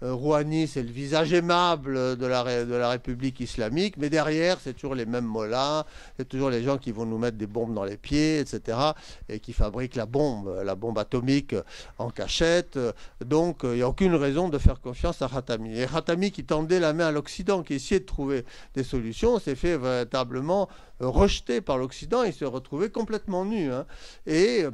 Rouhani, c'est le visage aimable de la République islamique, mais derrière, c'est toujours les mêmes mollahs, c'est toujours les gens qui vont nous mettre des bombes dans les pieds, etc., et qui fabriquent la bombe atomique en cachette. Donc, il n'y a aucune raison de faire confiance à Khatami. Et Khatami, qui tendait la main à l'Occident, qui essayait de trouver des solutions, s'est fait véritablement rejeté par l'Occident, il s'est retrouvé complètement nu. Hein. Et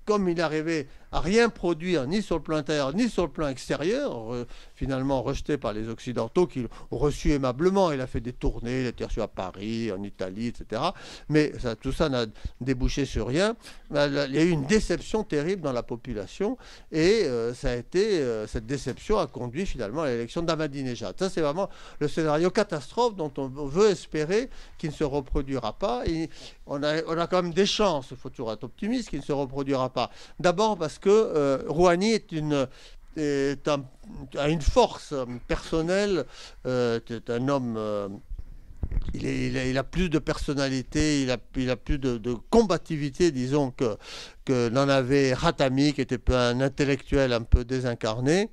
comme il n'arrivait à rien produire, ni sur le plan intérieur, ni sur le plan extérieur, finalement rejeté par les Occidentaux, qui l'ont reçu aimablement. Il a fait des tournées, il a été reçu à Paris, en Italie, etc. Mais tout ça n'a débouché sur rien. Il y a eu une déception terrible dans la population, et cette déception a conduit finalement à l'élection d'Ahmadinejad. Ça, c'est vraiment le scénario catastrophe dont on veut espérer qu'il ne se reproduira pas. Et on a quand même des chances, il faut toujours être optimiste, qu'il ne se reproduira pas. D'abord parce que Rouhani a une force personnelle, c'est un homme... Il a plus de personnalité, il a plus de combativité, disons, que n'en avait Khatami, qui était un intellectuel un peu désincarné.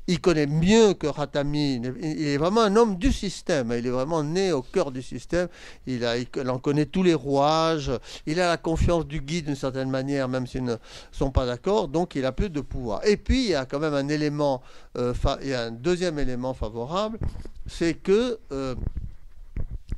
Il connaît mieux que Khatami, il est vraiment un homme du système, il est vraiment né au cœur du système, il en connaît tous les rouages, il a la confiance du guide d'une certaine manière, même s'ils ne sont pas d'accord, donc il a plus de pouvoir. Et puis, il y a quand même un élément, il y a un deuxième élément favorable, c'est que...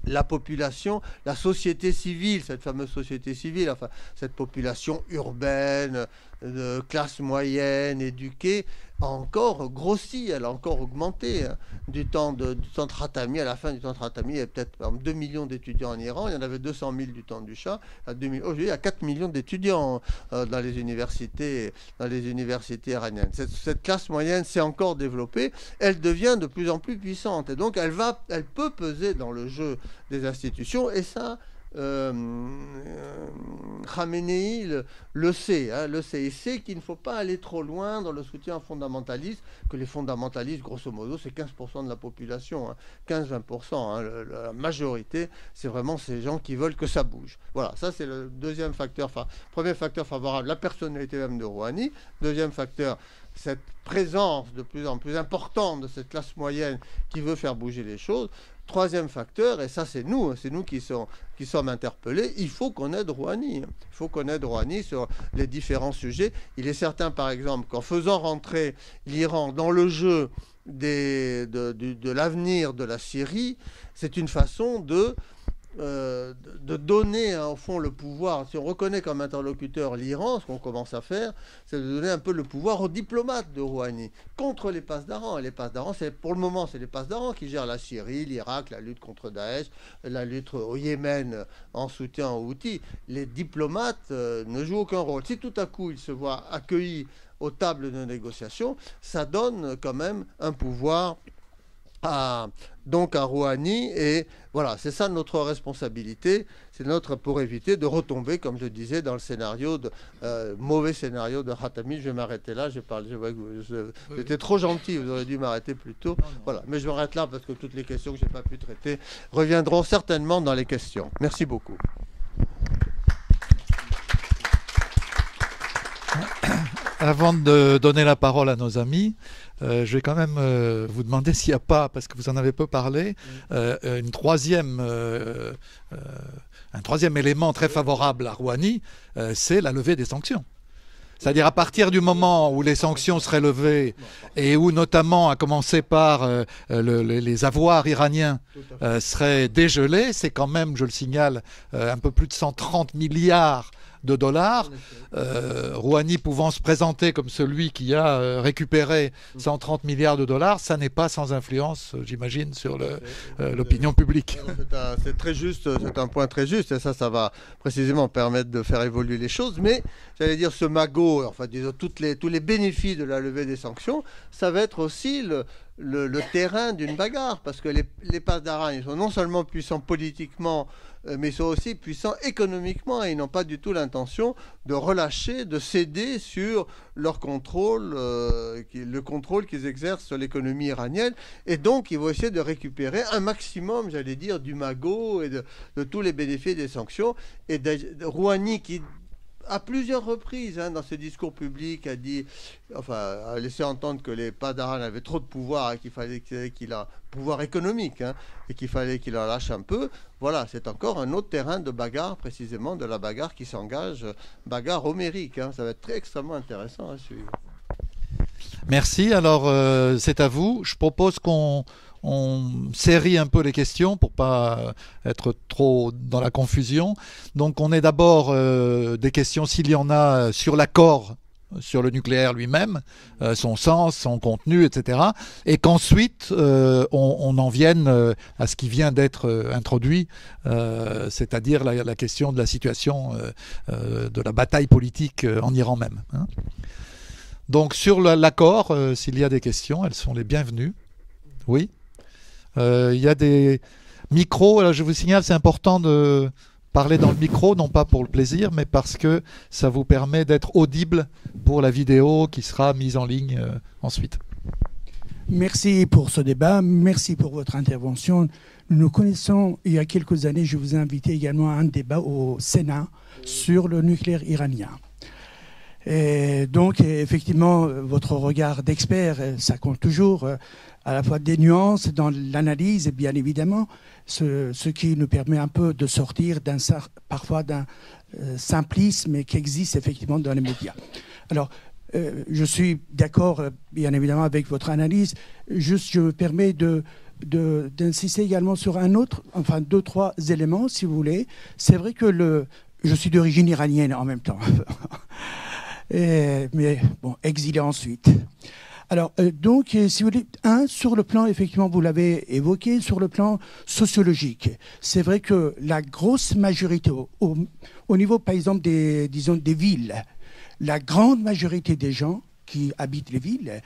la population, la société civile, cette fameuse société civile, enfin cette population urbaine, de classe moyenne, éduquée, a encore grossi, elle a encore augmenté. Hein. Du temps de Khatami, à la fin du temps de Khatami, il y avait peut-être 2 millions d'étudiants en Iran, il y en avait 200 000 du temps du Shah. Aujourd'hui, il y a 4 millions d'étudiants dans les universités iraniennes. Cette classe moyenne s'est encore développée, elle devient de plus en plus puissante, et donc elle peut peser dans le jeu des institutions, et ça... Khamenei le sait, hein, il sait qu'il ne faut pas aller trop loin dans le soutien fondamentaliste, que les fondamentalistes, grosso modo, c'est 15% de la population, hein, 15-20%, hein, la majorité, c'est vraiment ces gens qui veulent que ça bouge. Voilà, ça c'est le deuxième facteur, premier facteur favorable, la personnalité même de Rouhani, deuxième facteur, cette présence de plus en plus importante de cette classe moyenne qui veut faire bouger les choses. troisième facteur, et ça c'est nous qui sommes interpellés, il faut qu'on aide Rouhani. Il faut qu'on aide Rouhani sur les différents sujets. Il est certain, par exemple, qu'en faisant rentrer l'Iran dans le jeu de l'avenir de la Syrie, c'est une façon de donner au fond le pouvoir. Si on reconnaît comme interlocuteur l'Iran, ce qu'on commence à faire, c'est de donner un peu le pouvoir aux diplomates de Rouhani contre les Pasdaran. Et les Pasdaran, pour le moment, c'est les Pasdaran qui gèrent la Syrie, l'Irak, la lutte contre Daesh, la lutte au Yémen en soutien aux Houthis. Les diplomates ne jouent aucun rôle. Si tout à coup ils se voient accueillis aux tables de négociation, ça donne quand même un pouvoir donc à Rouhani, et voilà, c'est ça notre responsabilité, c'est pour éviter de retomber, comme je disais, dans le scénario mauvais scénario de Khatami. Je vais m'arrêter là, je vois que j'étais trop gentil, vous aurez dû m'arrêter plus tôt. Voilà, mais je m'arrête là parce que toutes les questions que j'ai pas pu traiter reviendront certainement dans les questions. Merci beaucoup. Avant de donner la parole à nos amis, je vais quand même vous demander s'il n'y a pas, parce que vous en avez peu parlé, un troisième élément très favorable à Rouhani, c'est la levée des sanctions. C'est-à-dire à partir du moment où les sanctions seraient levées et où notamment, à commencer par les avoirs iraniens seraient dégelés, c'est quand même, je le signale, un peu plus de 130 milliards de dollars. Rouhani pouvant se présenter comme celui qui a récupéré 130 milliards de dollars, ça n'est pas sans influence, j'imagine, sur l'opinion publique. C'est très juste, c'est un point très juste, et ça va précisément permettre de faire évoluer les choses. Mais j'allais dire, ce magot, enfin disons tous les bénéfices de la levée des sanctions, ça va être aussi le terrain d'une bagarre, parce que les Pasdaran, ils sont non seulement puissants politiquement, mais ils sont aussi puissants économiquement, et ils n'ont pas du tout l'intention de relâcher, de céder sur leur contrôle, le contrôle qu'ils exercent sur l'économie iranienne. Et donc, ils vont essayer de récupérer un maximum, j'allais dire, du magot et de tous les bénéfices des sanctions. Et Rouhani, qui à plusieurs reprises, dans ses discours publics, a laissé entendre que les Pasdaran avaient trop de pouvoir et qu'il fallait qu'il a pouvoir économique, et qu'il fallait qu'il en lâche un peu. Voilà, c'est encore un autre terrain de bagarre, précisément de la bagarre qui s'engage, bagarre homérique. Ça va être extrêmement intéressant à suivre. Merci. Alors, c'est à vous. Je propose qu'on série un peu les questions pour pas être trop dans la confusion. Donc on est d'abord des questions, s'il y en a, sur l'accord sur le nucléaire lui-même, son sens, son contenu, etc. Et qu'ensuite on en vienne à ce qui vient d'être introduit, c'est-à-dire la question de la situation de la bataille politique en Iran même. Donc sur l'accord, s'il y a des questions, elles sont les bienvenues. Oui. Il y a des micros. Alors je vous signale, c'est important de parler dans le micro, non pas pour le plaisir, mais parce que ça vous permet d'être audible pour la vidéo qui sera mise en ligne ensuite. Merci pour ce débat, merci pour votre intervention. Nous nous connaissons il y a quelques années, je vous ai invité également à un débat au Sénat sur le nucléaire iranien. Et donc, effectivement, votre regard d'expert, ça compte toujours, à la fois des nuances dans l'analyse, bien évidemment, ce qui nous permet un peu de sortir parfois d'un simplisme qui existe effectivement dans les médias. Alors, je suis d'accord, bien évidemment, avec votre analyse. Juste, je me permets d'insister également sur deux, trois éléments, si vous voulez. C'est vrai que je suis d'origine iranienne en même temps. Mais bon, exilé ensuite. Alors, donc, si vous voulez, sur le plan, effectivement, vous l'avez évoqué, sur le plan sociologique, c'est vrai que la grosse majorité, au niveau, par exemple, des villes, la grande majorité des gens qui habitent les villes,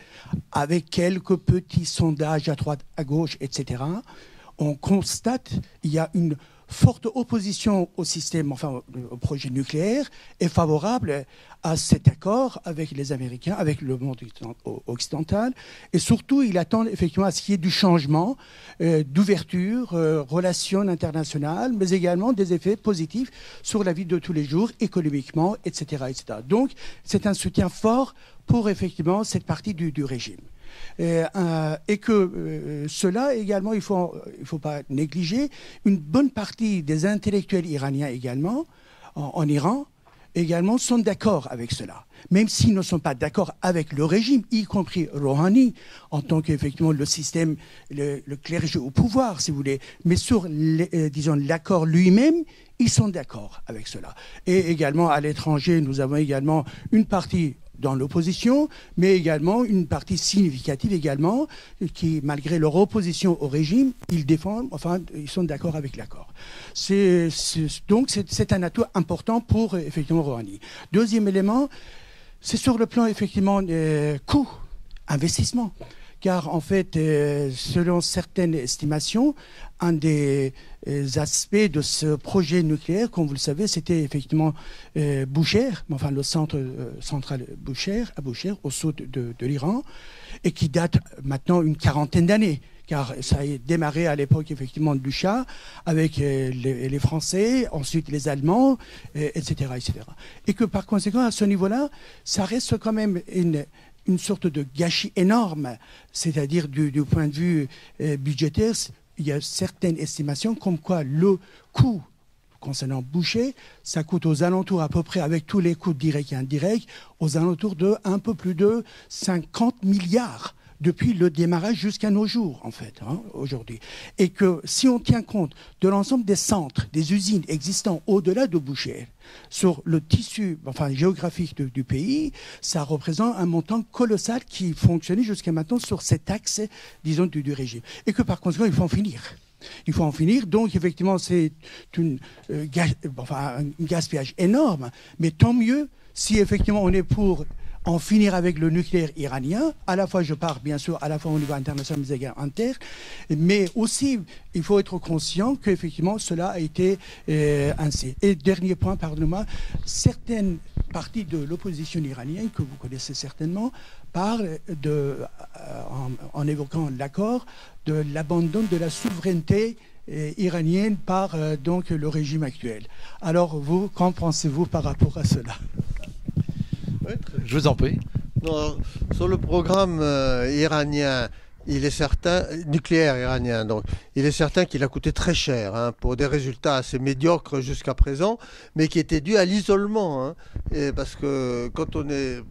avec quelques petits sondages à droite, à gauche, etc., on constate qu'il y a une forte opposition au système, enfin au projet nucléaire, est favorable à cet accord avec les Américains, avec le monde occidental, et surtout il attend effectivement à ce qu'il y ait du changement, d'ouverture, relations internationales, mais également des effets positifs sur la vie de tous les jours, économiquement, etc., etc. Donc c'est un soutien fort pour effectivement cette partie du régime. Et que cela également, il ne faut pas négliger, une bonne partie des intellectuels iraniens également, en Iran, également sont d'accord avec cela. Même s'ils ne sont pas d'accord avec le régime, y compris Rouhani, en tant qu'effectivement le système, le clergé au pouvoir, si vous voulez. Mais sur, disons, l'accord lui-même, ils sont d'accord avec cela. Et également, à l'étranger, nous avons également une partie dans l'opposition, mais également une partie significative également, qui, malgré leur opposition au régime, ils défendent, enfin, ils sont d'accord avec l'accord. Donc, c'est un atout important pour, effectivement, Rouhani. Deuxième élément, c'est sur le plan, effectivement, coût, investissement. Car, en fait, selon certaines estimations, un des aspects de ce projet nucléaire, comme vous le savez, c'était effectivement Boucher, enfin le centre central Boucher, à Boucher, au sud de l'Iran, et qui date maintenant une quarantaine d'années. Car ça a démarré à l'époque, effectivement, du Shah, avec les Français, ensuite les Allemands, etc., etc. Et que, par conséquent, à ce niveau-là, ça reste quand même une sorte de gâchis énorme, c'est-à-dire du point de vue budgétaire. Il y a certaines estimations comme quoi le coût concernant Boucher, ça coûte aux alentours à peu près, avec tous les coûts directs et indirects, aux alentours de un peu plus de 50 milliards depuis le démarrage jusqu'à nos jours, en fait, aujourd'hui. Et que si on tient compte de l'ensemble des centres, des usines existants au-delà de Boucher, sur le tissu géographique du pays, ça représente un montant colossal qui fonctionnait jusqu'à maintenant sur cet axe, disons, du régime. Et que par conséquent, il faut en finir. Il faut en finir. Donc, effectivement, c'est un gaspillage énorme. Mais tant mieux si, effectivement, on est pour en finir avec le nucléaire iranien. À la fois, je parle bien sûr à la fois au niveau international mais également interne, mais aussi il faut être conscient qu'effectivement cela a été ainsi. Et dernier point, pardonnez-moi, certaines parties de l'opposition iranienne que vous connaissez certainement parlent en évoquant l'accord de l'abandon de la souveraineté iranienne par donc le régime actuel. Alors vous, qu'en pensez-vous par rapport à cela? Je vous en prie. Non, sur le programme iranien, il est certain, nucléaire iranien, donc, il est certain qu'il a coûté très cher pour des résultats assez médiocres jusqu'à présent, mais qui étaient dus à l'isolement. Parce que quand on est...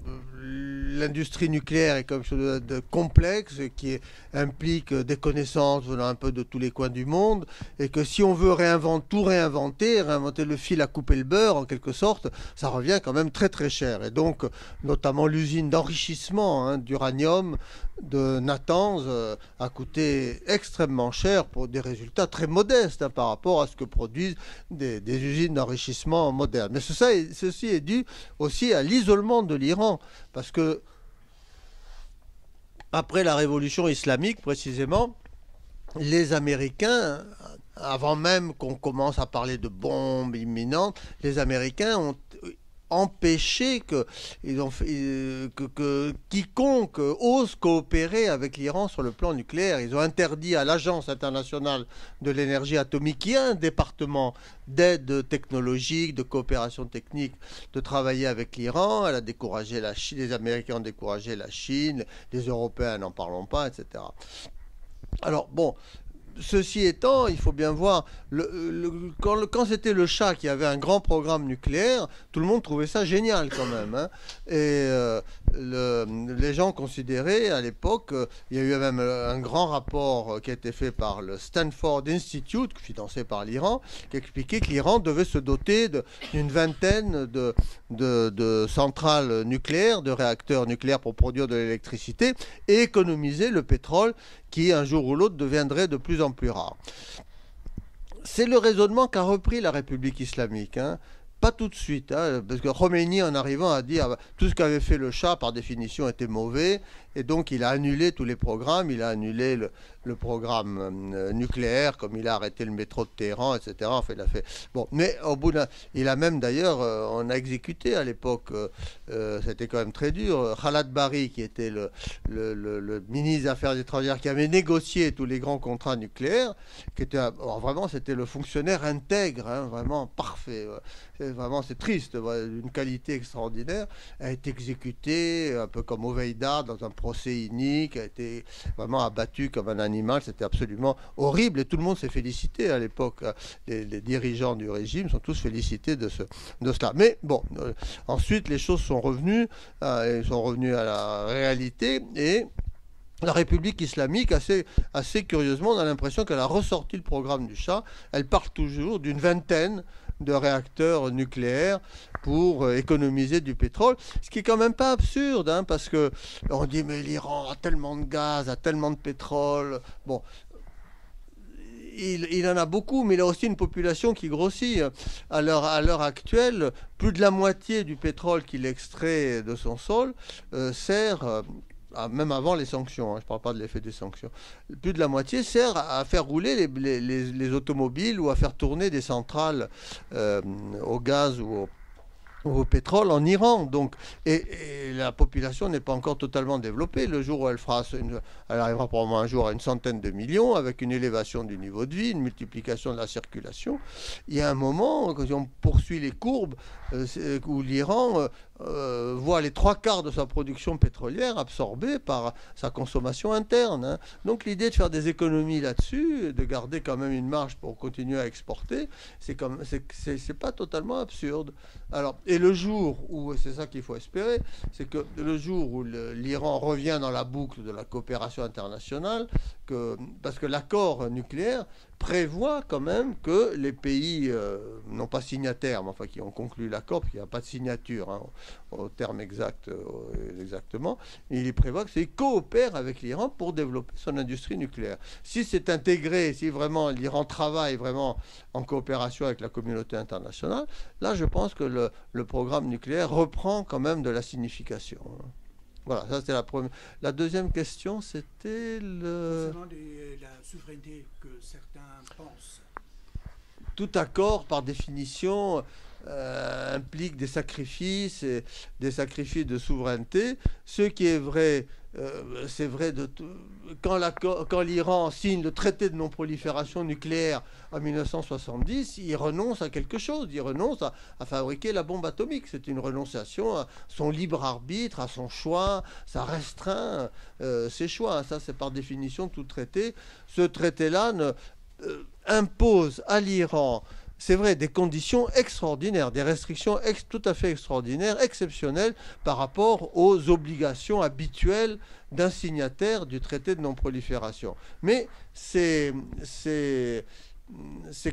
L'industrie nucléaire est quelque chose de complexe qui implique des connaissances venant un peu de tous les coins du monde, et que si on veut réinventer le fil à couper le beurre en quelque sorte, ça revient quand même très très cher. Et donc notamment l'usine d'enrichissement d'uranium de Natanz a coûté extrêmement cher pour des résultats très modestes par rapport à ce que produisent des usines d'enrichissement modernes. Mais ceci est dû aussi à l'isolement de l'Iran, parce que après la révolution islamique précisément, les Américains, avant même qu'on commence à parler de bombes imminentes, les Américains ont empêché que quiconque ose coopérer avec l'Iran sur le plan nucléaire. Ils ont interdit à l'Agence internationale de l'énergie atomique, qui est un département d'aide technologique, de coopération technique, de travailler avec l'Iran. Elle a découragé la Chine, les Américains ont découragé la Chine, les Européens n'en parlons pas, etc. Alors bon, ceci étant, il faut bien voir, quand c'était le Shah qui avait un grand programme nucléaire, tout le monde trouvait ça génial quand même. Et les gens considéraient à l'époque, il y a eu même un grand rapport qui a été fait par le Stanford Institute, financé par l'Iran, qui expliquait que l'Iran devait se doter d'une vingtaine de centrales nucléaires, de réacteurs nucléaires pour produire de l'électricité et économiser le pétrole qui, un jour ou l'autre, deviendrait de plus en plus rare. C'est le raisonnement qu'a repris la République islamique. Pas tout de suite, parce que Khomeini, en arrivant, a dit tout ce qu'avait fait le Shah, par définition, était mauvais, et donc il a annulé tous les programmes, il a annulé le programme nucléaire, comme il a arrêté le métro de Téhéran, etc. Enfin, il a fait... Bon, mais au bout il a même d'ailleurs, on a exécuté à l'époque, c'était quand même très dur, Khaled Barry, qui était le ministre des Affaires étrangères, qui avait négocié tous les grands contrats nucléaires, qui était vraiment, c'était le fonctionnaire intègre, vraiment parfait. Vraiment, c'est triste, d'une qualité extraordinaire, a été exécuté, un peu comme Oveïda, dans un procès inique, a été vraiment abattu comme un animal. C'était absolument horrible et tout le monde s'est félicité à l'époque. Les dirigeants du régime sont tous félicités de cela. Mais bon, ensuite les choses sont revenues à la réalité et la République islamique, assez curieusement, on a l'impression qu'elle a ressorti le programme du Shah. Elle parle toujours d'une vingtaine de réacteurs nucléaires pour économiser du pétrole, ce qui est quand même pas absurde, hein, parce que on dit mais l'Iran a tellement de gaz, a tellement de pétrole. Bon, il en a beaucoup, mais il a aussi une population qui grossit. À l'heure actuelle, plus de la moitié du pétrole qu'il extrait de son sol sert... même avant les sanctions, hein, je ne parle pas de l'effet des sanctions, plus de la moitié sert à faire rouler les automobiles ou à faire tourner des centrales au gaz ou au pétrole en Iran. Donc, et la population n'est pas encore totalement développée. Le jour où elle arrivera probablement un jour à une centaine de millions, avec une élévation du niveau de vie, une multiplication de la circulation. Il y a un moment, quand on poursuit les courbes, où l'Iran voit les 3/4 de sa production pétrolière absorbée par sa consommation interne. Hein. Donc l'idée de faire des économies là-dessus, de garder quand même une marge pour continuer à exporter, c'est pas totalement absurde. Alors, et le jour où, c'est ça qu'il faut espérer, c'est que le jour où l'Iran revient dans la boucle de la coopération internationale, parce que l'accord nucléaire prévoit quand même que les pays, non pas signataires, mais enfin qui ont conclu l'accord, parce qu'il n'y a pas de signature hein, au terme exactement, il prévoit que c'est coopèrent avec l'Iran pour développer son industrie nucléaire. Si c'est intégré, si vraiment l'Iran travaille vraiment en coopération avec la communauté internationale, là je pense que le programme nucléaire reprend quand même de la signification. Voilà, ça c'était la première. La deuxième question, c'était concernant la souveraineté que certains pensent. Tout accord, par définition, implique des sacrifices de souveraineté. Ce qui est vrai, c'est vrai de tout. Quand l'Iran signe le traité de non-prolifération nucléaire en 1970, il renonce à quelque chose. Il renonce à fabriquer la bombe atomique. C'est une renonciation à son libre arbitre, à son choix. Ça restreint ses choix. Ça, c'est par définition tout traité. Ce traité-là impose à l'Iran, c'est vrai, des conditions extraordinaires, des restrictions tout à fait extraordinaires, exceptionnelles par rapport aux obligations habituelles d'un signataire du traité de non-prolifération. Mais ces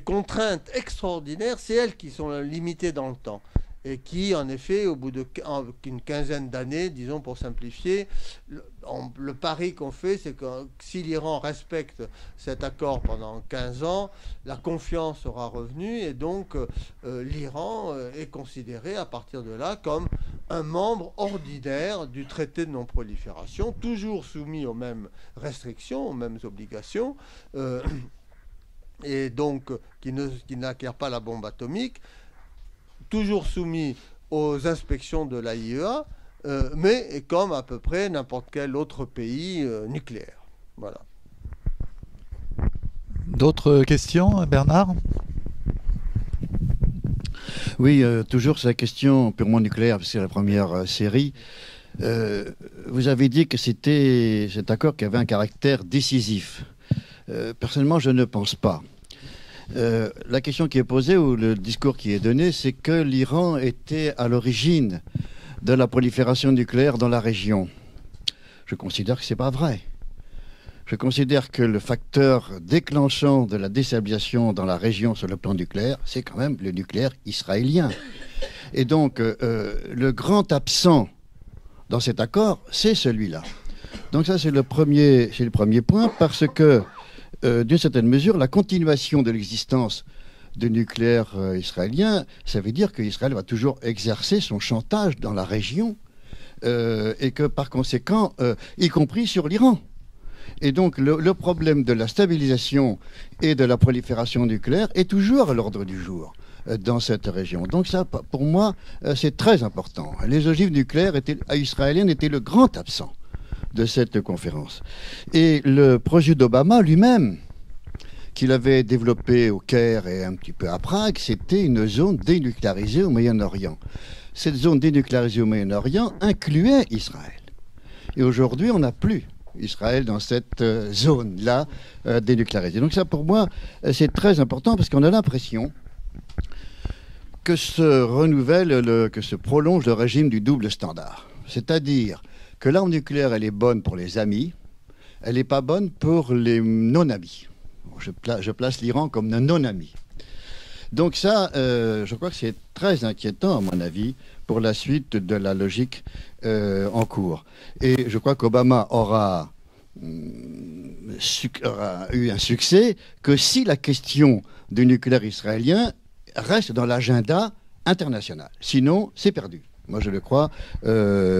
contraintes extraordinaires, c'est elles qui sont limitées dans le temps. Et qui, en effet, au bout d'une quinzaine d'années, disons pour simplifier, le pari qu'on fait, c'est que si l'Iran respecte cet accord pendant 15 ans, la confiance sera revenue et donc l'Iran est considéré à partir de là comme un membre ordinaire du traité de non-prolifération, toujours soumis aux mêmes restrictions, aux mêmes obligations, et donc qui n'acquiert pas la bombe atomique, toujours soumis aux inspections de l'AIEA, mais comme à peu près n'importe quel autre pays nucléaire. Voilà. D'autres questions, Bernard ? Oui, toujours sur la question purement nucléaire, parce que c'est la première série. Vous avez dit que c'était cet accord qui avait un caractère décisif. Personnellement, je ne pense pas. La question qui est posée, ou le discours qui est donné, c'est que l'Iran était à l'origine de la prolifération nucléaire dans la région. Je considère que ce n'est pas vrai. Je considère que le facteur déclenchant de la déstabilisation dans la région sur le plan nucléaire, c'est quand même le nucléaire israélien. Et donc, le grand absent dans cet accord, c'est celui-là. Donc ça, c'est le premier point, parce que d'une certaine mesure, la continuation de l'existence du nucléaire israélien, ça veut dire qu'Israël va toujours exercer son chantage dans la région et que par conséquent, y compris sur l'Iran. Et donc le problème de la stabilisation et de la prolifération nucléaire est toujours à l'ordre du jour dans cette région. Donc ça, pour moi, c'est très important. Les ogives nucléaires israéliennes étaient le grand absent de cette conférence. Et le projet d'Obama lui-même, qu'il avait développé au Caire et un petit peu à Prague, c'était une zone dénucléarisée au Moyen-Orient. Cette zone dénucléarisée au Moyen-Orient incluait Israël. Et aujourd'hui, on n'a plus Israël dans cette zone-là dénucléarisée. Donc ça, pour moi, c'est très important parce qu'on a l'impression que se renouvelle, que se prolonge le régime du double standard. C'est-à-dire que l'arme nucléaire, elle est bonne pour les amis, elle n'est pas bonne pour les non-amis. Je place l'Iran comme un non-ami. Donc ça, je crois que c'est très inquiétant, à mon avis, pour la suite de la logique en cours. Et je crois qu'Obama aura eu un succès que si la question du nucléaire israélien reste dans l'agenda international. Sinon, c'est perdu. Moi, je le crois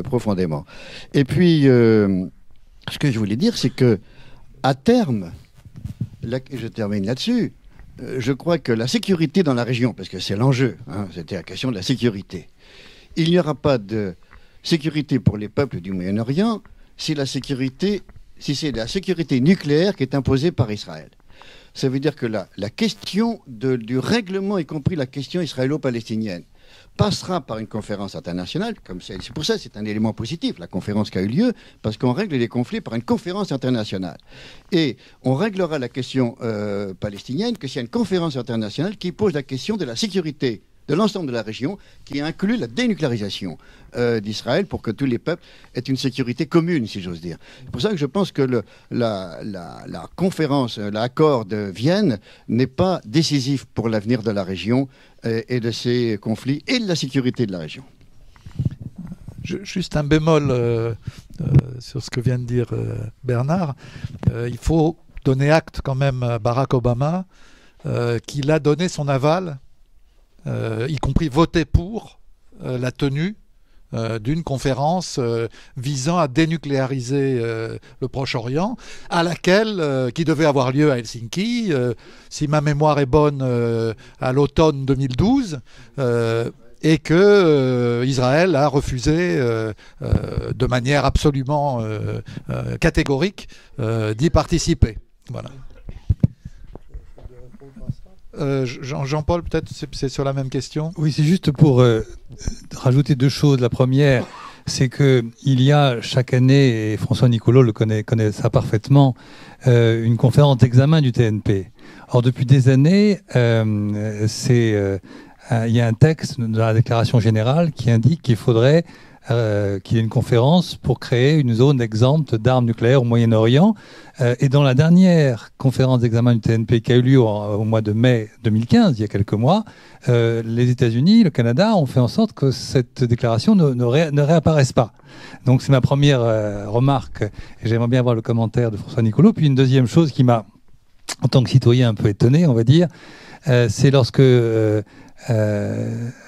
profondément. Et puis, ce que je voulais dire, c'est que à terme, je termine là-dessus, je crois que la sécurité dans la région, parce que c'est l'enjeu, hein, c'était la question de la sécurité, il n'y aura pas de sécurité pour les peuples du Moyen-Orient si c'est la sécurité nucléaire qui est imposée par Israël. Ça veut dire que la question du règlement, y compris la question israélo-palestinienne, passera par une conférence internationale, comme c'est pour ça que c'est un élément positif, la conférence qui a eu lieu, parce qu'on règle les conflits par une conférence internationale. Et on réglera la question palestinienne que s'il y a une conférence internationale qui pose la question de la sécurité de l'ensemble de la région, qui inclut la dénucléarisation d'Israël pour que tous les peuples aient une sécurité commune, si j'ose dire. C'est pour ça que je pense que la conférence, l'accord de Vienne n'est pas décisif pour l'avenir de la région et de ces conflits et de la sécurité de la région. Juste un bémol sur ce que vient de dire Bernard. Il faut donner acte quand même à Barack Obama qu'il a donné son aval, y compris voté pour la tenue d'une conférence visant à dénucléariser le Proche-Orient, à laquelle, qui devait avoir lieu à Helsinki, si ma mémoire est bonne, à l'automne 2012, et que Israël a refusé de manière absolument catégorique d'y participer. Voilà. Jean-Paul, peut-être c'est sur la même question. Oui, c'est juste pour rajouter deux choses. La première, c'est qu'il y a chaque année, et François Niccolò connaît ça parfaitement, une conférence d'examen du TNP. Or, depuis des années, il y a un texte de la déclaration générale qui indique qu'il faudrait qu'il y ait une conférence pour créer une zone exempte d'armes nucléaires au Moyen-Orient. Et dans la dernière conférence d'examen du TNP qui a eu lieu au mois de mai 2015, il y a quelques mois, les États-Unis, le Canada ont fait en sorte que cette déclaration ne réapparaisse pas. Donc c'est ma première remarque, et j'aimerais bien avoir le commentaire de François Niccolò. Puis une deuxième chose qui m'a, en tant que citoyen, un peu étonné, on va dire, c'est lorsque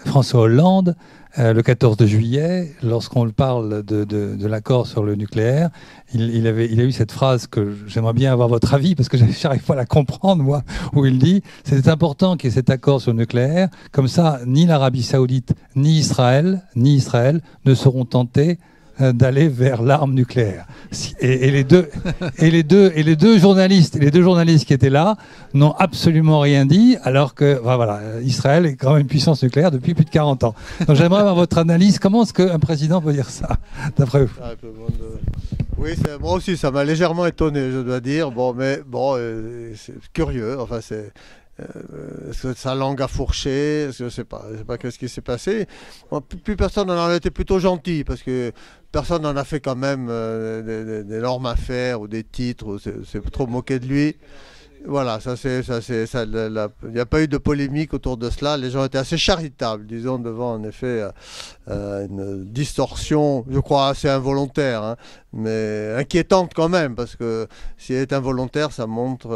François Hollande, le 14 juillet, lorsqu'on parle de l'accord sur le nucléaire, il a eu cette phrase que j'aimerais bien avoir votre avis, parce que j'arrive pas à la comprendre, moi, où il dit « C'est important qu'il y ait cet accord sur le nucléaire, comme ça, ni l'Arabie Saoudite, ni Israël ne seront tentés d'aller vers l'arme nucléaire. » Et les deux journalistes qui étaient là n'ont absolument rien dit, alors que voilà, Israël est quand même une puissance nucléaire depuis plus de 40 ans. Donc j'aimerais avoir votre analyse. Comment est-ce qu'un président peut dire ça, d'après vous? Oui, moi aussi, ça m'a légèrement étonné, je dois dire. C'est curieux. Enfin, est-ce que sa langue a fourché? Est-ce que je ne sais pas qu'est-ce qui s'est passé. Bon, plus personne n'en a été plutôt gentil, parce que personne n'en a fait quand même d'énormes affaires ou des titres. C'est trop moqué de lui. Voilà, il n'y a pas eu de polémique autour de cela. Les gens étaient assez charitables, disons, devant en effet une distorsion, je crois, assez involontaire, hein, mais inquiétante quand même, parce que si elle est involontaire, ça montre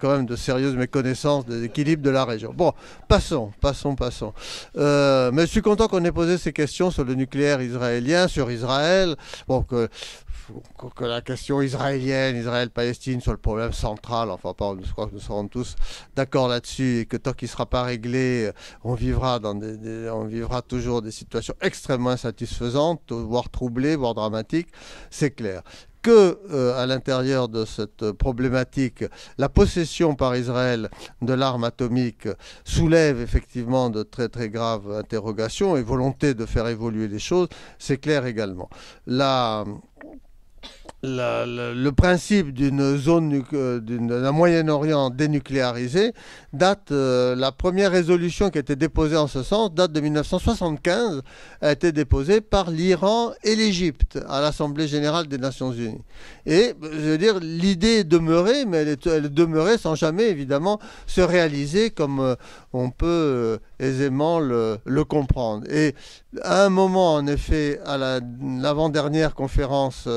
quand même de sérieuses méconnaissances des équilibres de la région. Bon, passons. Mais je suis content qu'on ait posé ces questions sur le nucléaire israélien, sur Israël. Bon, que la question israélienne, Israël-Palestine sur le problème central, enfin, je crois que nous serons tous d'accord là-dessus, et que tant qu'il ne sera pas réglé, on vivra toujours des situations extrêmement insatisfaisantes, voire troublées, voire dramatiques, c'est clair. que à l'intérieur de cette problématique, la possession par Israël de l'arme atomique soulève effectivement de très très graves interrogations et volonté de faire évoluer les choses, c'est clair également. Le principe d'une zone d'un Moyen-Orient dénucléarisé date, la première résolution qui a été déposée en ce sens date de 1975, a été déposée par l'Iran et l'Égypte à l'Assemblée générale des Nations Unies. Et je veux dire, l'idée est demeurée, mais elle est demeurée sans jamais évidemment se réaliser comme on peut aisément le comprendre. Et à un moment, en effet, à l'avant-dernière conférence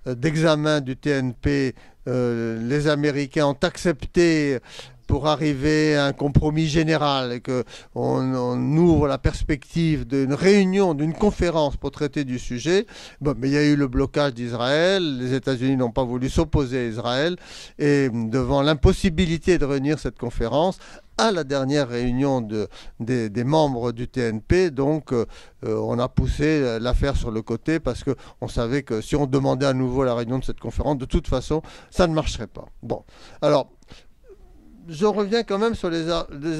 d'examen du TNP, les Américains ont accepté pour arriver à un compromis général et qu'on ouvre la perspective d'une réunion, d'une conférence pour traiter du sujet. Bon, mais il y a eu le blocage d'Israël, les États-Unis n'ont pas voulu s'opposer à Israël, et devant l'impossibilité de réunir cette conférence, à la dernière réunion des membres du TNP, donc on a poussé l'affaire sur le côté parce qu'on savait que si on demandait à nouveau la réunion de cette conférence, de toute façon, ça ne marcherait pas. Bon, alors, je reviens quand même sur les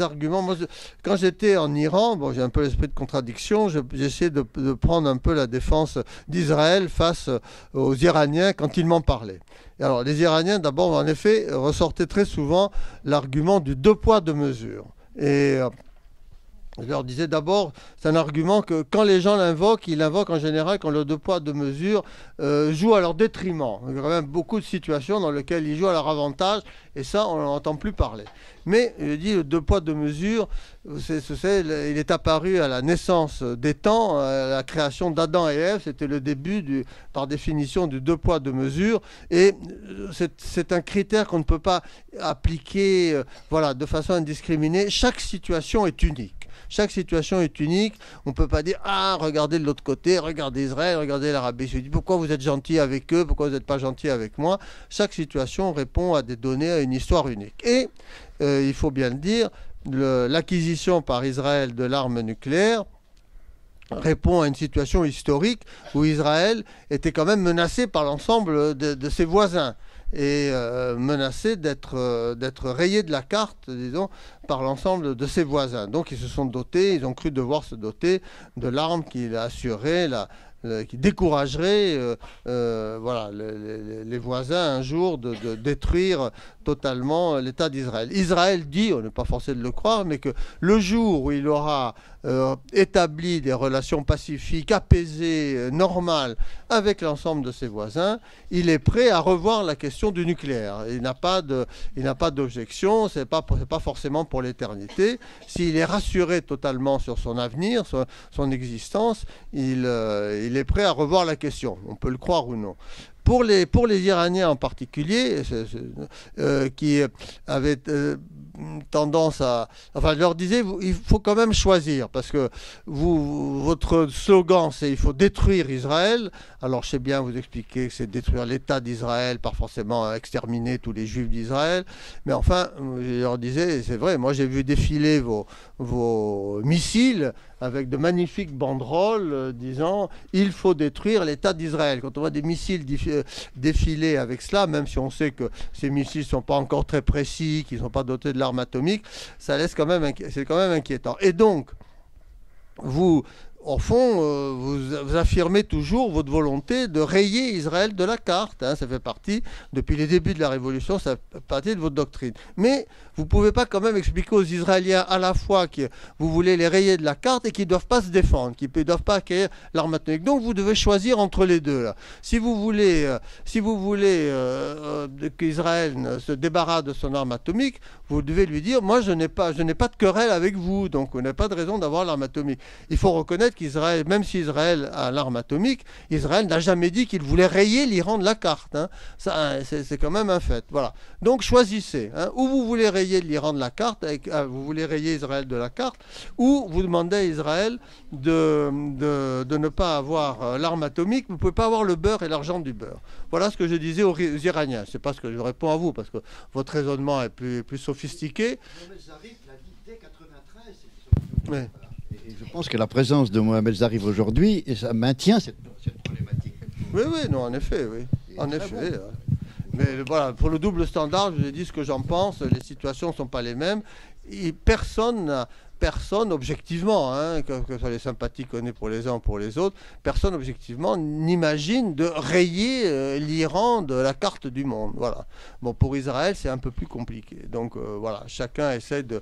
arguments. Moi, quand j'étais en Iran, bon, j'ai un peu l'esprit de contradiction, j'essayais de prendre un peu la défense d'Israël face aux Iraniens quand ils m'en parlaient. Et alors, les Iraniens, d'abord, en effet, ressortaient très souvent l'argument du deux poids, deux mesures. Et je leur disais d'abord, c'est un argument que quand les gens l'invoquent, ils l'invoquent en général quand le deux poids, deux mesures joue à leur détriment. Il y a quand même beaucoup de situations dans lesquelles ils jouent à leur avantage, et ça, on n'en entend plus parler. Mais, je dis, le deux poids, deux mesures, il est apparu à la naissance des temps, à la création d'Adam et Ève, c'était le début, par définition, du deux poids, deux mesures, et c'est un critère qu'on ne peut pas appliquer voilà, de façon indiscriminée. Chaque situation est unique. Chaque situation est unique. On ne peut pas dire « Ah, regardez de l'autre côté, regardez Israël, regardez l'Arabie Saoudite. Pourquoi vous êtes gentil avec eux? Pourquoi vous n'êtes pas gentil avec moi ?» Chaque situation répond à des données, à une histoire unique. Et, il faut bien le dire, l'acquisition par Israël de l'arme nucléaire répond à une situation historique où Israël était quand même menacé par l'ensemble de ses voisins et menacé d'être rayé de la carte, disons, par l'ensemble de ses voisins. Donc ils se sont dotés, ils ont cru devoir se doter de l'arme qui assurait qui découragerait voilà, les voisins un jour de détruire totalement l'État d'Israël. Israël dit, on n'est pas forcé de le croire, mais que le jour où il aura établi des relations pacifiques, apaisées, normales avec l'ensemble de ses voisins, il est prêt à revoir la question du nucléaire. Il n'a pas d'objection, c'est pas forcément pour l'éternité. S'il est rassuré totalement sur son avenir, son existence, il est prêt à revoir la question. On peut le croire ou non. Pour les Iraniens en particulier, qui avaient tendance à... Enfin, je leur disais, il faut quand même choisir, parce que votre slogan, c'est « il faut détruire Israël ». Alors, je sais bien vous expliquer que c'est détruire l'État d'Israël, pas forcément exterminer tous les Juifs d'Israël. Mais enfin, je leur disais, c'est vrai, moi j'ai vu défiler vos missiles avec de magnifiques banderoles disant « il faut détruire l'État d'Israël ». Quand on voit des missiles défiler avec cela, même si on sait que ces missiles ne sont pas encore très précis, qu'ils ne sont pas dotés de l'arme atomique, ça laisse quand même c'est quand même inquiétant. Et donc, au fond, vous affirmez toujours votre volonté de rayer Israël de la carte. Hein, ça fait partie, depuis les débuts de la Révolution, ça fait partie de votre doctrine. Mais vous ne pouvez pas quand même expliquer aux Israéliens à la fois que vous voulez les rayer de la carte et qu'ils ne doivent pas se défendre, qu'ils ne doivent pas acquérir l'arme atomique. Donc vous devez choisir entre les deux. Là. Si vous voulez qu'Israël se débarrasse de son arme atomique, vous devez lui dire, moi je n'ai pas de querelle avec vous, donc vous n'avez pas de raison d'avoir l'arme atomique. Il faut reconnaître qu'Israël, même si Israël a l'arme atomique, Israël n'a jamais dit qu'il voulait rayer l'Iran de la carte. Hein. Ça, c'est quand même un fait. Voilà. Donc choisissez. Hein. Ou vous voulez rayer l'Iran de la carte, vous voulez rayer Israël de la carte, ou vous demandez à Israël de ne pas avoir l'arme atomique. Vous ne pouvez pas avoir le beurre et l'argent du beurre. Voilà ce que je disais aux Iraniens. C'est pas ce que je réponds à vous, parce que votre raisonnement est plus sophistiqué. Ouais. Et je pense que la présence de Mohamed Zarif aujourd'hui, ça maintient cette problématique. Oui, non, en effet, oui. En effet. Mais voilà, pour le double standard, je vous ai dit ce que j'en pense. Les situations ne sont pas les mêmes. Et personne, objectivement, hein, que ce soit les sympathies qu'on ait pour les uns ou pour les autres, personne objectivement n'imagine de rayer l'Iran de la carte du monde. Voilà. Bon, pour Israël, c'est un peu plus compliqué. Donc voilà, chacun essaie de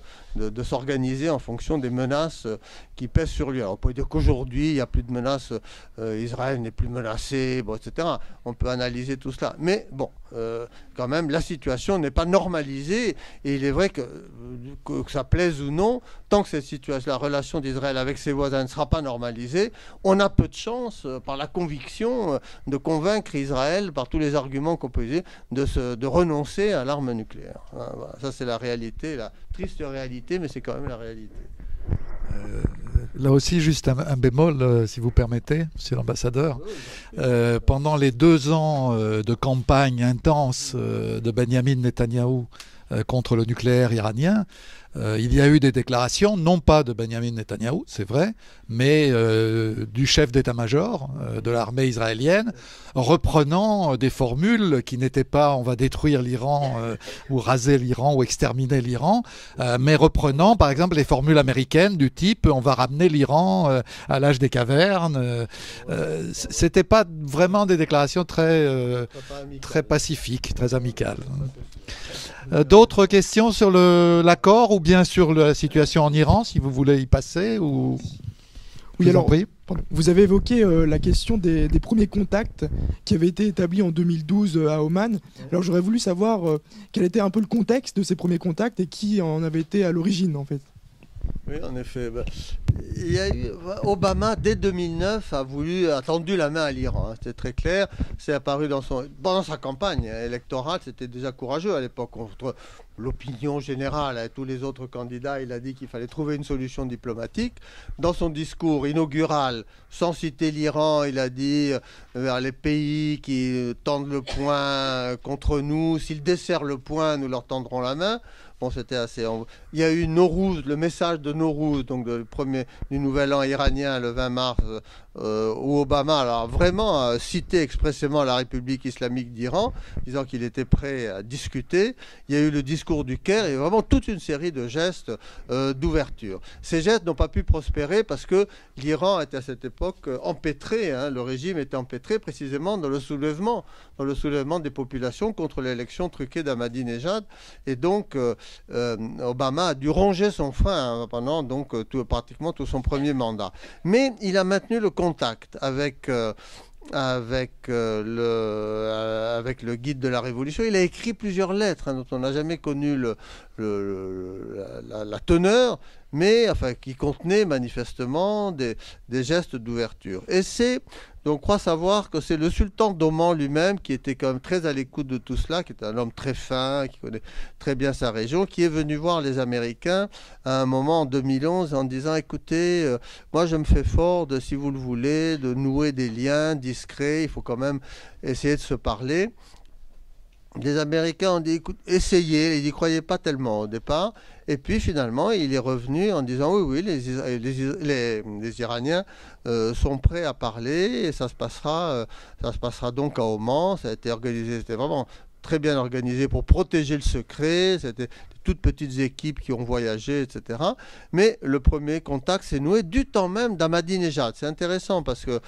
s'organiser en fonction des menaces qui pèsent sur lui. Alors on peut dire qu'aujourd'hui, il n'y a plus de menaces, Israël n'est plus menacé, bon, etc. On peut analyser tout cela. Mais bon, quand même, la situation n'est pas normalisée. Et il est vrai que ça plaise ou non, tant que cette situation, la relation d'Israël avec ses voisins ne sera pas normalisée, on a peu de chance, par la conviction, de convaincre Israël, par tous les arguments qu'on peut utiliser, de renoncer à l'arme nucléaire. Voilà. Ça, c'est la réalité, la triste réalité, mais c'est quand même la réalité. Là aussi, juste un bémol, si vous permettez, monsieur l'ambassadeur. Pendant les 2 ans de campagne intense de Benyamin Netanyahou contre le nucléaire iranien, il y a eu des déclarations, non pas de Benyamin Netanyahou, c'est vrai, mais du chef d'état-major de l'armée israélienne, reprenant des formules qui n'étaient pas « on va détruire l'Iran ou raser l'Iran ou exterminer l'Iran », mais reprenant par exemple les formules américaines du type « on va ramener l'Iran à l'âge des cavernes ». C'était pas vraiment des déclarations très pacifiques, très amicales. D'autres questions sur l'accord ou bien sur la situation en Iran, si vous voulez y passer ou... Oui, alors, vous avez évoqué la question des premiers contacts qui avaient été établis en 2012 à Oman. Alors j'aurais voulu savoir quel était un peu le contexte de ces premiers contacts et qui en avait été à l'origine en fait. Oui, en effet. Il y a eu, Obama, dès 2009, a tendu la main à l'Iran. Hein, c'était très clair. C'est apparu pendant sa campagne électorale. C'était déjà courageux à l'époque. Contre l'opinion générale et tous les autres candidats, il a dit qu'il fallait trouver une solution diplomatique. Dans son discours inaugural, sans citer l'Iran, il a dit vers les pays qui tendent le poing contre nous, s'ils desserrent le poing, nous leur tendrons la main. Bon, c'était assez... Il y a eu Nowruz, le message de Nowruz, donc du nouvel an iranien, le 20 mars, où Obama a vraiment cité expressément la République islamique d'Iran, disant qu'il était prêt à discuter. Il y a eu le discours du Caire et vraiment toute une série de gestes d'ouverture. Ces gestes n'ont pas pu prospérer parce que l'Iran était à cette époque empêtré, hein, le régime était empêtré précisément dans le soulèvement des populations contre l'élection truquée d'Ahmadinejad. Et donc, Obama a dû ronger son frein pendant donc pratiquement tout son premier mandat. Mais il a maintenu le contact avec le guide de la Révolution. Il a écrit plusieurs lettres, hein, dont on n'a jamais connu la teneur, mais enfin, qui contenaient manifestement des gestes d'ouverture. Et on croit savoir que c'est le sultan d'Oman lui-même, qui était quand même très à l'écoute de tout cela, qui est un homme très fin, qui connaît très bien sa région, qui est venu voir les Américains à un moment en 2011 en disant « Écoutez, moi je me fais fort, si vous le voulez, de nouer des liens discrets, il faut quand même essayer de se parler ». Les Américains ont dit, écoute, essayez, ils n'y croyaient pas tellement au départ. Et puis finalement, il est revenu en disant, oui, les Iraniens sont prêts à parler et ça se passera donc à Oman. Ça a été organisé, c'était vraiment très bien organisé pour protéger le secret. C'était toutes petites équipes qui ont voyagé, etc. Mais le premier contact s'est noué du temps même d'Ahmadinejad. C'est intéressant parce que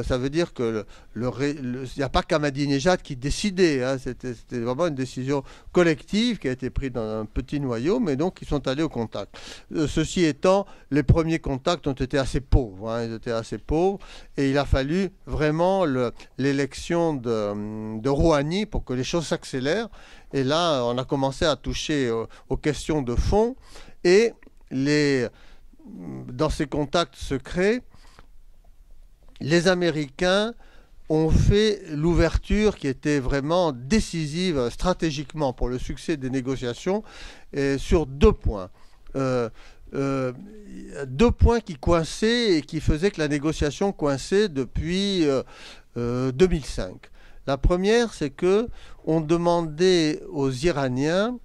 ça veut dire que il n'y a pas qu'Ahmadinejad qui décidait. Hein. C'était vraiment une décision collective qui a été prise dans un petit noyau, mais donc ils sont allés au contact. Ceci étant, les premiers contacts ont été assez pauvres. Hein. Ils étaient assez pauvres et il a fallu vraiment l'élection de Rouhani pour que les choses s'accélèrent. Et là, on a commencé à toucher aux questions de fond. Et dans ces contacts secrets, les Américains ont fait l'ouverture qui était vraiment décisive stratégiquement pour le succès des négociations sur 2 points. 2 points qui coinçaient et qui faisaient que la négociation coinçait depuis 2005. La première, c'est que on demandait aux Iraniens,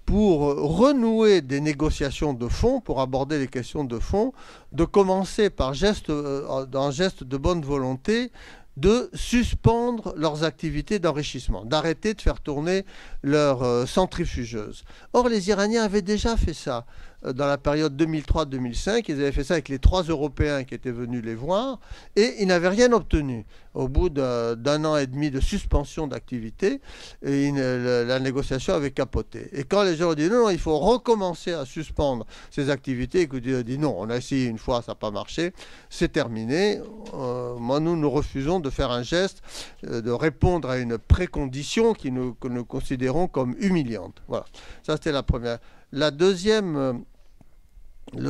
pour renouer des négociations de fond, pour aborder les questions de fond, de commencer par un geste de bonne volonté, de suspendre leurs activités d'enrichissement, d'arrêter de faire tourner leurs centrifugeuses. Or, les Iraniens avaient déjà fait ça dans la période 2003-2005. Ils avaient fait ça avec les 3 Européens qui étaient venus les voir et ils n'avaient rien obtenu. Au bout d'un an et demi de suspension d'activité, la négociation avait capoté. Et quand les gens ont dit non, il faut recommencer à suspendre ces activités, et que Dieu a dit non, on a essayé une fois, ça n'a pas marché, c'est terminé. Moi, nous refusons de faire un geste, de répondre à une précondition que nous considérons comme humiliante. Voilà, ça c'était la première. Le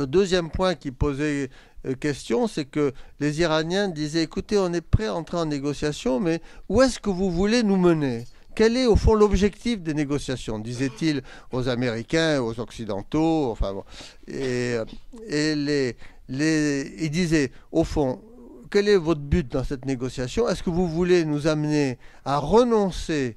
deuxième point qui posait question, c'est que les Iraniens disaient, écoutez, on est prêt à entrer en négociation, mais où est-ce que vous voulez nous mener ? Quel est au fond l'objectif des négociations, disait-il aux Américains, aux Occidentaux, enfin bon. Il disait, au fond, quel est votre but dans cette négociation ? Est-ce que vous voulez nous amener à renoncer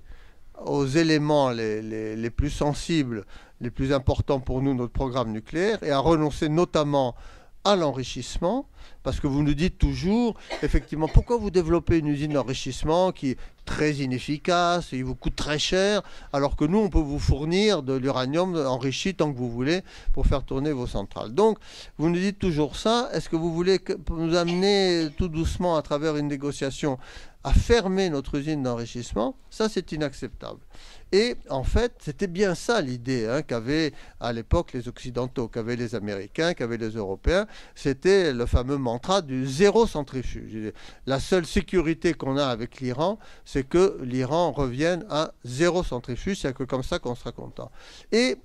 aux éléments les plus sensibles, les plus importants pour nous, notre programme nucléaire, et à renoncer notamment à l'enrichissement, parce que vous nous dites toujours, effectivement, pourquoi vous développez une usine d'enrichissement qui est très inefficace, et il vous coûte très cher, alors que nous, on peut vous fournir de l'uranium enrichi tant que vous voulez pour faire tourner vos centrales. Donc, vous nous dites toujours ça. Est-ce que vous voulez nous amener tout doucement à travers une négociation à fermer notre usine d'enrichissement? Ça, c'est inacceptable. Et en fait, c'était bien ça l'idée qu'avaient à l'époque les Occidentaux, qu'avaient les Américains, qu'avaient les Européens. C'était le fameux mantra du zéro centrifuge. La seule sécurité qu'on a avec l'Iran, c'est que l'Iran revienne à zéro centrifuge. C'est que comme ça qu'on sera content. Et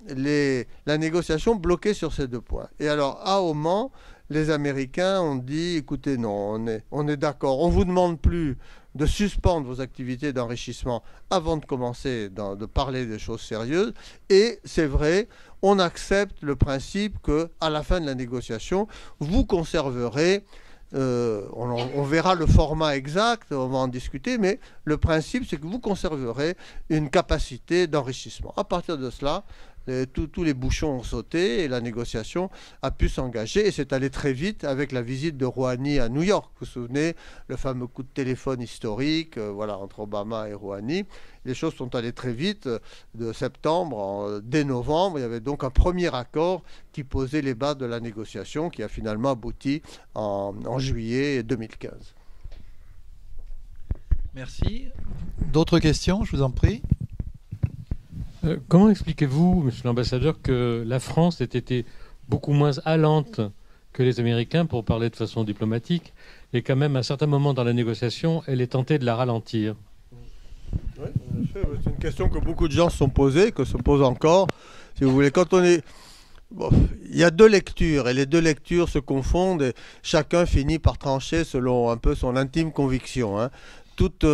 la négociation bloquait sur ces 2 points. Et alors, à Oman, les Américains ont dit, écoutez, non, on est d'accord, on ne vous demande plus de suspendre vos activités d'enrichissement avant de commencer de parler des choses sérieuses. Et c'est vrai, on accepte le principe qu'à la fin de la négociation, vous conserverez, on verra le format exact, on va en discuter, mais le principe, c'est que vous conserverez une capacité d'enrichissement. À partir de cela, tous les bouchons ont sauté et la négociation a pu s'engager, et c'est allé très vite avec la visite de Rouhani à New York. Vous vous souvenez, le fameux coup de téléphone historique entre Obama et Rouhani. Les choses sont allées très vite. De septembre, dès novembre, il y avait donc un premier accord qui posait les bases de la négociation, qui a finalement abouti en juillet 2015. Merci. D'autres questions, je vous en prie. Comment expliquez-vous, monsieur l'ambassadeur, que la France ait été beaucoup moins allante que les Américains, pour parler de façon diplomatique, et quand même, à un certain moment dans la négociation, elle est tentée de la ralentir? Oui, en effet, c'est une question que beaucoup de gens se sont posées, que se posent encore. Si vous voulez, quand on est... Bon, il y a 2 lectures, et les 2 lectures se confondent, et chacun finit par trancher selon un peu son intime conviction. Toute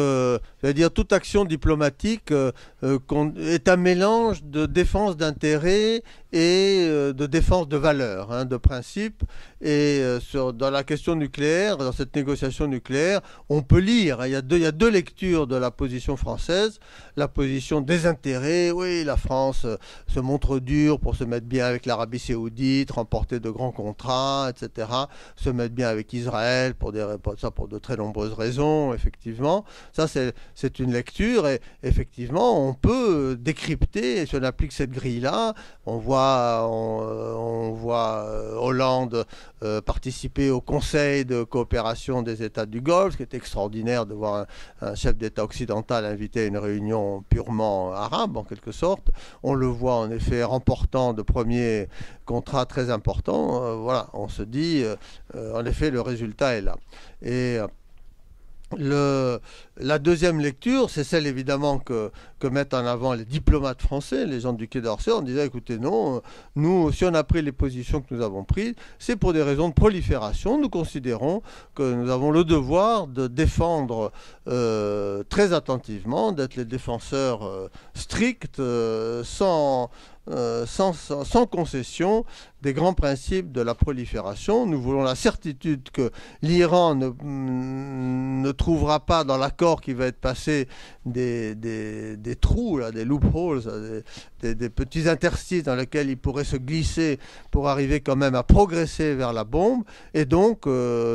action diplomatique est un mélange de défense d'intérêts et de défense de valeurs, de principes. Et dans la question nucléaire, dans cette négociation nucléaire, on peut lire, il y a deux lectures de la position française. La position des intérêts, oui, la France se montre dure pour se mettre bien avec l'Arabie Saoudite, remporter de grands contrats, etc. Se mettre bien avec Israël pour de très nombreuses raisons, effectivement. Ça, c'est une lecture, et effectivement, on peut décrypter, si on applique cette grille-là, on voit Hollande participer au Conseil de coopération des États du Golfe, ce qui est extraordinaire de voir un chef d'État occidental invité à une réunion purement arabe, en quelque sorte. On le voit en effet remportant de premiers contrats très importants. Voilà, on se dit, en effet, le résultat est là. Et la deuxième lecture, c'est celle évidemment que mettent en avant les diplomates français, les gens du Quai d'Orsay, en disant écoutez, non, nous, si on a pris les positions que nous avons prises, c'est pour des raisons de prolifération. Nous considérons que nous avons le devoir de défendre très attentivement, d'être les défenseurs stricts, sans sans concession des grands principes de la prolifération. Nous voulons la certitude que l'Iran ne trouvera pas dans l'accord qui va être passé des trous, là, des loopholes, des petits interstices dans lesquels il pourrait se glisser pour arriver quand même à progresser vers la bombe. Et donc,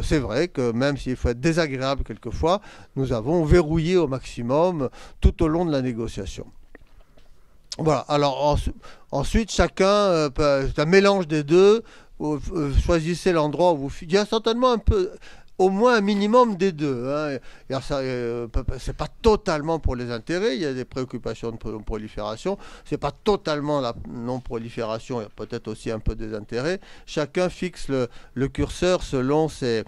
c'est vrai que même s'il faut être désagréable quelquefois, nous avons verrouillé au maximum tout au long de la négociation. Voilà, alors ensuite chacun, c'est un mélange des deux, choisissez l'endroit où vous... Il y a certainement un peu, au moins un minimum des deux. Hein. C'est pas totalement pour les intérêts, il y a des préoccupations de prolifération, c'est pas totalement la non-prolifération, il y a peut-être aussi un peu des intérêts. Chacun fixe le curseur selon ses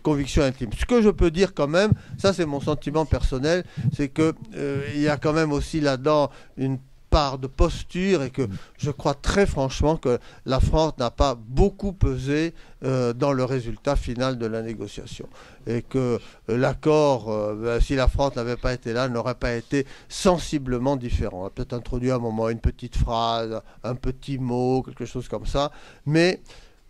convictions intimes. Ce que je peux dire quand même, ça c'est mon sentiment personnel, c'est que il y a quand même aussi là-dedans une part de posture et que je crois très franchement que la France n'a pas beaucoup pesé dans le résultat final de la négociation et que l'accord, si la France n'avait pas été là, n'aurait pas été sensiblement différent. On a peut-être introduit à un moment une petite phrase, un petit mot, quelque chose comme ça, mais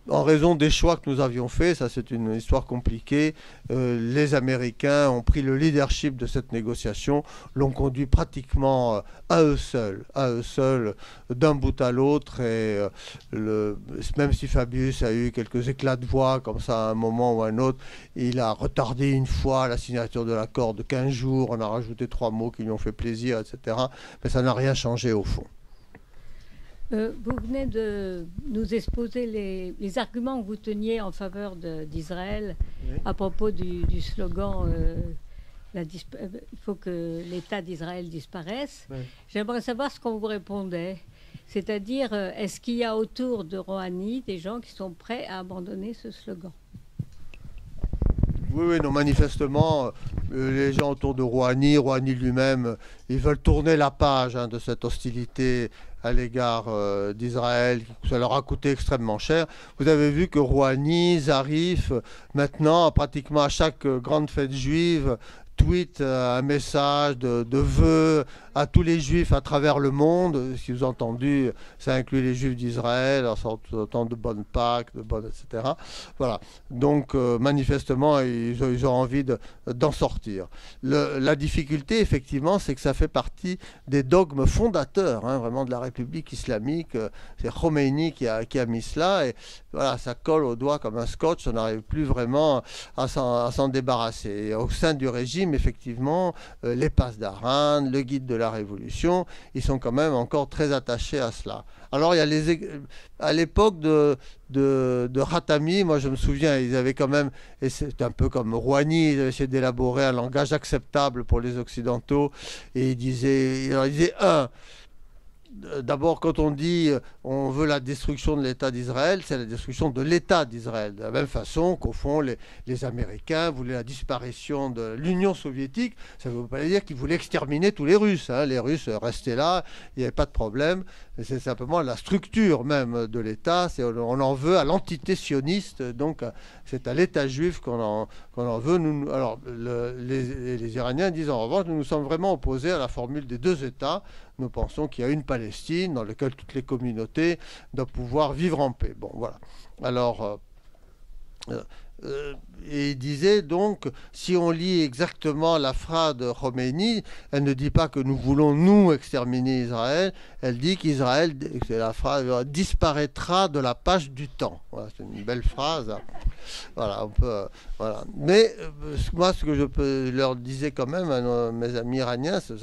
en raison des choix que nous avions faits, ça c'est une histoire compliquée, les Américains ont pris le leadership de cette négociation, l'ont conduit pratiquement à eux seuls d'un bout à l'autre, et même si Fabius a eu quelques éclats de voix comme ça à un moment ou à un autre, il a retardé une fois la signature de l'accord de 15 jours, on a rajouté 3 mots qui lui ont fait plaisir, etc. Mais ça n'a rien changé au fond. Vous venez de nous exposer les arguments que vous teniez en faveur d'Israël, oui, à propos du slogan il faut que l'État d'Israël disparaisse. Oui. J'aimerais savoir ce qu'on vous répondait. C'est-à-dire, est-ce qu'il y a autour de Rouhani des gens qui sont prêts à abandonner ce slogan? Oui, non, manifestement, les gens autour de Rouhani lui-même, ils veulent tourner la page de cette hostilité à l'égard d'Israël. Ça leur a coûté extrêmement cher. Vous avez vu que Rouhani, Zarif, maintenant, pratiquement à chaque grande fête juive, tweet un message de vœux à tous les juifs à travers le monde. Si vous avez entendu, ça inclut les juifs d'Israël, autant de bonnes Pâques, etc. Voilà. Donc, manifestement, ils ont envie d'en sortir. La difficulté, effectivement, c'est que ça fait partie des dogmes fondateurs, vraiment, de la République islamique. C'est Khomeini qui a mis cela. Et voilà, ça colle au doigt comme un scotch. On n'arrive plus vraiment à s'en débarrasser. Et au sein du régime, effectivement, les passes d'Aran, le guide de la Révolution, ils sont quand même encore très attachés à cela. Alors, il y a à l'époque de Khatami, moi je me souviens, ils avaient quand même, et c'est un peu comme Rouhani, ils avaient essayé d'élaborer un langage acceptable pour les Occidentaux, et ils disaient d'abord, quand on dit on veut la destruction de l'État d'Israël, c'est la destruction de l'État d'Israël. De la même façon qu'au fond, les Américains voulaient la disparition de l'Union soviétique. Ça ne veut pas dire qu'ils voulaient exterminer tous les Russes. Les Russes restaient là, il n'y avait pas de problème. C'est simplement la structure même de l'État. On en veut à l'entité sioniste. Donc, c'est à l'État juif qu'on en veut. Alors, les Iraniens disent en revanche, nous sommes vraiment opposés à la formule des deux États. Nous pensons qu'il y a une Palestine dans laquelle toutes les communautés doivent pouvoir vivre en paix. Bon, voilà. Alors, et il disait donc, si on lit exactement la phrase de Khomeini, elle ne dit pas que nous voulons nous exterminer Israël, elle dit qu'Israël, c'est la phrase, disparaîtra de la page du temps. Voilà, c'est une belle phrase. Voilà, on peut, voilà. Mais moi, ce que je leur disais quand même à mes amis iraniens, c'est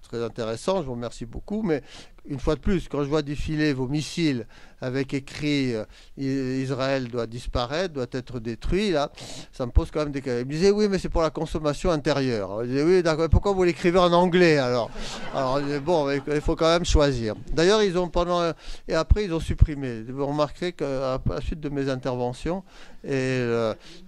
très intéressant, je vous remercie beaucoup, mais une fois de plus, quand je vois défiler vos missiles avec écrit Israël doit disparaître, doit être détruit, là, ça me pose quand même des questions. Ils me disaient oui, mais c'est pour la consommation intérieure. Alors, je disais oui, d'accord, pourquoi vous l'écrivez en anglais alors bon, il faut quand même choisir. D'ailleurs, ils ont et après ils ont supprimé. Vous remarquerez qu'à la suite de mes interventions, Et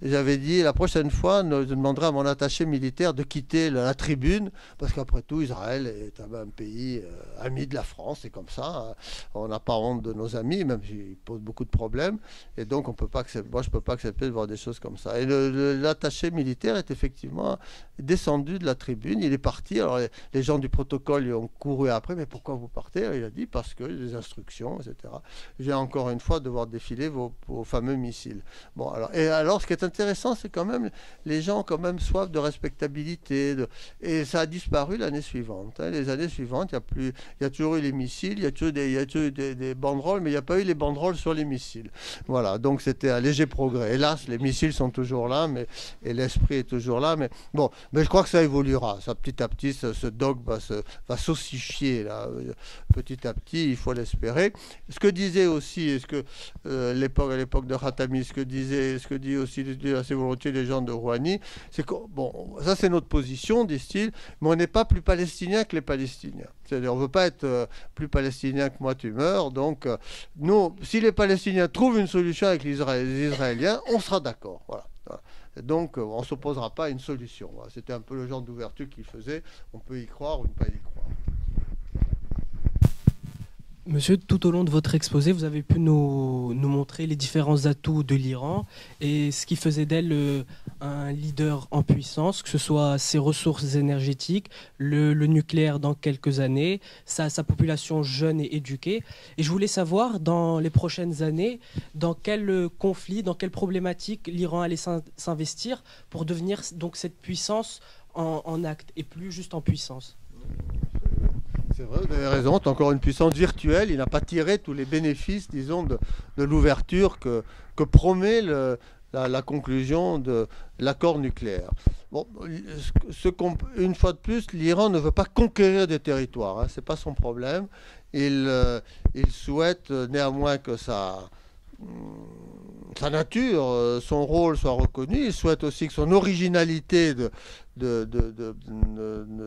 j'avais dit, la prochaine fois, je demanderai à mon attaché militaire de quitter la tribune, parce qu'après tout, Israël est un pays ami de la France, c'est comme ça. On n'a pas honte de nos amis, même s'ils posent beaucoup de problèmes. Et donc, moi, je ne peux pas accepter de voir des choses comme ça. Et l'attaché militaire est effectivement descendu de la tribune, il est parti. Alors, les gens du protocole lui ont couru après, mais pourquoi vous partez? Il a dit, parce que les instructions, etc. J'ai encore une fois devoir défiler vos fameux missiles. Bon, alors, ce qui est intéressant, c'est quand même, les gens ont quand même soif de respectabilité, et ça a disparu l'année suivante. Hein. Les années suivantes, il y a toujours eu les missiles, il y a toujours eu des banderoles, mais il n'y a pas eu les banderoles sur les missiles. Voilà, donc c'était un léger progrès. Hélas, les missiles sont toujours là, et l'esprit est toujours là, mais bon, mais je crois que ça évoluera. Ça, petit à petit, ce dogme va s'ossifier, là. Petit à petit, il faut l'espérer. Ce que disait aussi, à l'époque de Khatami, ce que dit aussi assez volontiers les gens de Rouhani, c'est que, bon, ça c'est notre position, disent-ils, mais on n'est pas plus palestinien que les Palestiniens. C'est-à-dire, on ne veut pas être plus palestinien que moi, tu meurs. Donc, nous, si les Palestiniens trouvent une solution avec les Israéliens, on sera d'accord. Voilà. Donc, on ne s'opposera pas à une solution. Voilà. C'était un peu le genre d'ouverture qu'il faisait. On peut y croire ou ne pas y croire. Monsieur, tout au long de votre exposé, vous avez pu nous montrer les différents atouts de l'Iran et ce qui faisait d'elle un leader en puissance, que ce soit ses ressources énergétiques, le nucléaire dans quelques années, sa population jeune et éduquée. Et je voulais savoir, dans les prochaines années, dans quel conflit, dans quelle problématique l'Iran allait s'investir pour devenir donc cette puissance en acte et plus juste en puissance. C'est vrai, vous avez raison, c'est encore une puissance virtuelle. Il n'a pas tiré tous les bénéfices, disons, de l'ouverture que promet la conclusion de l'accord nucléaire. Bon, une fois de plus, l'Iran ne veut pas conquérir des territoires, hein, ce n'est pas son problème. Il souhaite néanmoins que sa nature, son rôle soit reconnu. Il souhaite aussi que son originalité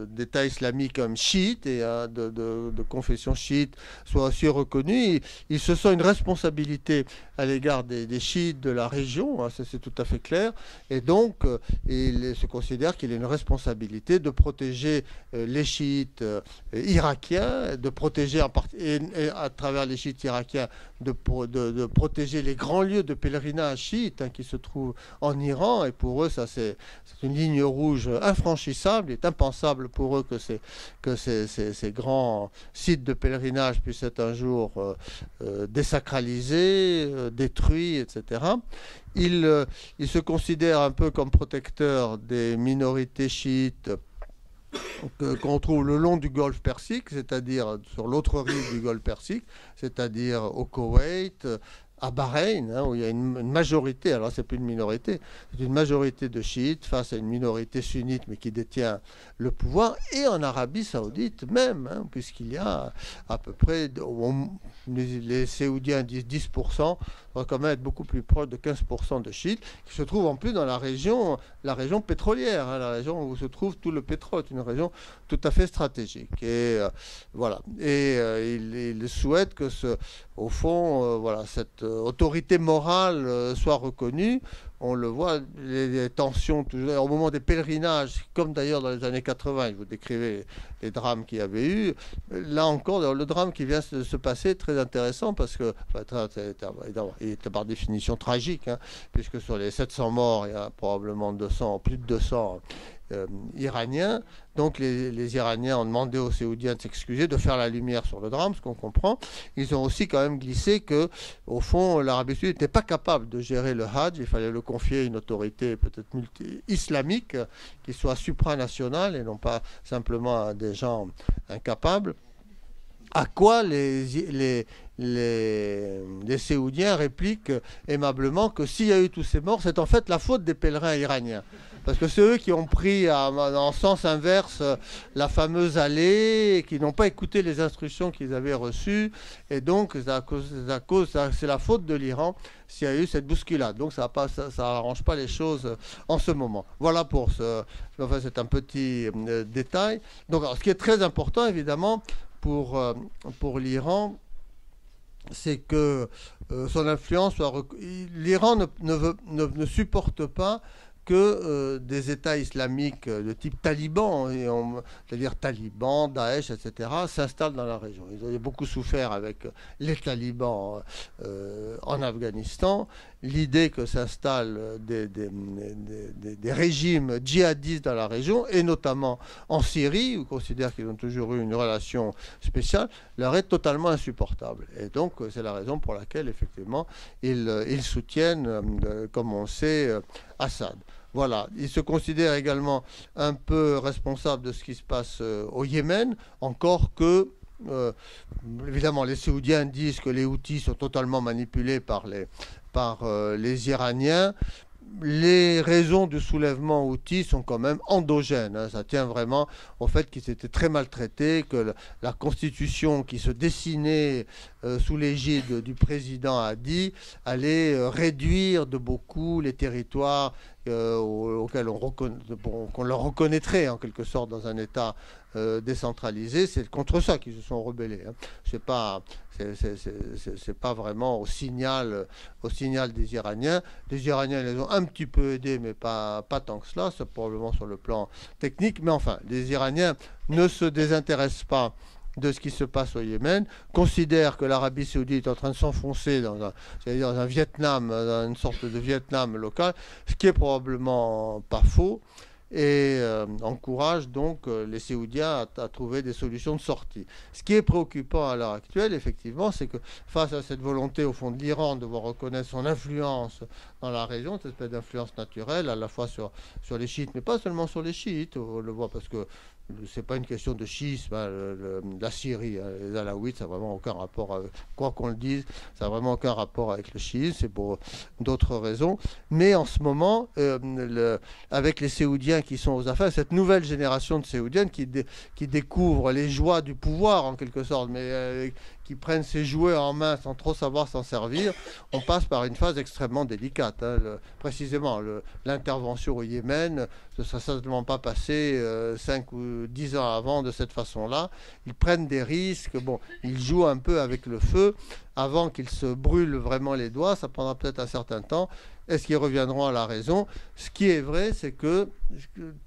d'État islamique comme chiite et de confession chiite soit aussi reconnue. Il se sent une responsabilité à l'égard des chiites de la région, hein, ça c'est tout à fait clair, et donc il se considère qu'il a une responsabilité de protéger les chiites irakiens, de protéger et à travers les chiites irakiens de protéger les grands lieux de pèlerinage chiites, hein, qui se trouvent en Iran, et pour eux ça c'est une ligne rouge infranchissable. Il est impensable pour eux que ces grands sites de pèlerinage puissent être un jour désacralisés, détruits, etc. Il se considère un peu comme protecteur des minorités chiites qu'on trouve le long du golfe Persique, c'est-à-dire sur l'autre rive du golfe Persique, c'est-à-dire au Koweït, à Bahreïn, hein, où il y a une majorité, alors c'est plus une minorité, c'est une majorité de chiites face à une minorité sunnite, mais qui détient le pouvoir, et en Arabie Saoudite même, hein, puisqu'il y a à peu près, les Saoudiens disent 10%, on va quand même être beaucoup plus proche de 15% de chiites, qui se trouvent en plus dans la région pétrolière, hein, la région où se trouve tout le pétrole, une région tout à fait stratégique. Et voilà. Et il souhaite que au fond, voilà, cette autorité morale soit reconnue. On le voit, les tensions, toujours, au moment des pèlerinages, comme d'ailleurs dans les années 80, vous décrivez les drames qu'il y avait eu. Là encore, le drame qui vient de se passer est très intéressant parce que, il est par définition tragique, hein, puisque sur les 700 morts, il y a probablement plus de 200 Iraniens. Donc les Iraniens ont demandé aux Saoudiens de s'excuser, de faire la lumière sur le drame, ce qu'on comprend. Ils ont aussi quand même glissé que, au fond, l'Arabie Saoudite n'était pas capable de gérer le Hajj. Il fallait le confier à une autorité peut-être islamique qui soit supranationale et non pas simplement à des gens incapables. À quoi les Saoudiens répliquent aimablement que s'il y a eu tous ces morts, c'est en fait la faute des pèlerins iraniens. Parce que c'est eux qui ont pris en sens inverse la fameuse allée et qui n'ont pas écouté les instructions qu'ils avaient reçues. Et donc, c'est la faute de l'Iran s'il y a eu cette bousculade. Donc, ça n'arrange pas les choses en ce moment. Voilà pour enfin, c'est un petit détail. Donc, alors, ce qui est très important, évidemment, pour l'Iran, c'est que son influence soit... L'Iran ne supporte pas que des États islamiques de type taliban, c'est-à-dire talibans, Daesh, etc., s'installent dans la région. Ils ont beaucoup souffert avec les talibans en Afghanistan. L'idée que s'installent des régimes djihadistes dans la région, et notamment en Syrie, où ils considèrent qu'ils ont toujours eu une relation spéciale, leur est totalement insupportable. Et donc, c'est la raison pour laquelle, effectivement, ils soutiennent, comme on sait, Assad. Voilà. Ils se considèrent également un peu responsables de ce qui se passe au Yémen, encore que, évidemment, les Saoudiens disent que les Houthis sont totalement manipulés par les Iraniens. Les raisons du soulèvement houthi sont quand même endogènes. Hein. Ça tient vraiment au fait qu'ils étaient très maltraités, que la constitution qui se dessinait sous l'égide du président Hadi allait réduire de beaucoup les territoires auxquels qu'on leur reconnaîtrait en quelque sorte dans un État décentralisé. C'est contre ça qu'ils se sont rebellés. Hein. C'est pas vraiment au signal des Iraniens. Les Iraniens les ont un petit peu aidés, mais pas tant que cela. C'est probablement sur le plan technique. Mais enfin, les Iraniens ne se désintéressent pas de ce qui se passe au Yémen, considèrent que l'Arabie Saoudite est en train de s'enfoncer dans un Vietnam, dans une sorte de Vietnam local, ce qui est probablement pas faux, et encourage donc les Saoudiens à trouver des solutions de sortie. Ce qui est préoccupant à l'heure actuelle, effectivement, c'est que face à cette volonté, au fond, de l'Iran de voir reconnaître son influence dans la région, cette espèce d'influence naturelle, à la fois sur les chiites, mais pas seulement sur les chiites, on le voit parce que c'est pas une question de schisme, hein, la Syrie, hein, les Alaouites, ça n'a vraiment aucun rapport, quoi qu'on le dise, ça n'a vraiment aucun rapport avec le chiisme, c'est pour d'autres raisons. Mais en ce moment, avec les Saoudiens qui sont aux affaires, cette nouvelle génération de Saoudiennes qui découvrent les joies du pouvoir en quelque sorte, mais qui prennent ces jouets en main sans trop savoir s'en servir, on passe par une phase extrêmement délicate. Hein. Précisément, l'intervention au Yémen ne sera certainement pas passée 5 ou 10 ans avant de cette façon-là. Ils prennent des risques, ils jouent un peu avec le feu avant qu'ils se brûlent vraiment les doigts. Ça prendra peut-être un certain temps. Est-ce qu'ils reviendront à la raison? Ce qui est vrai, c'est que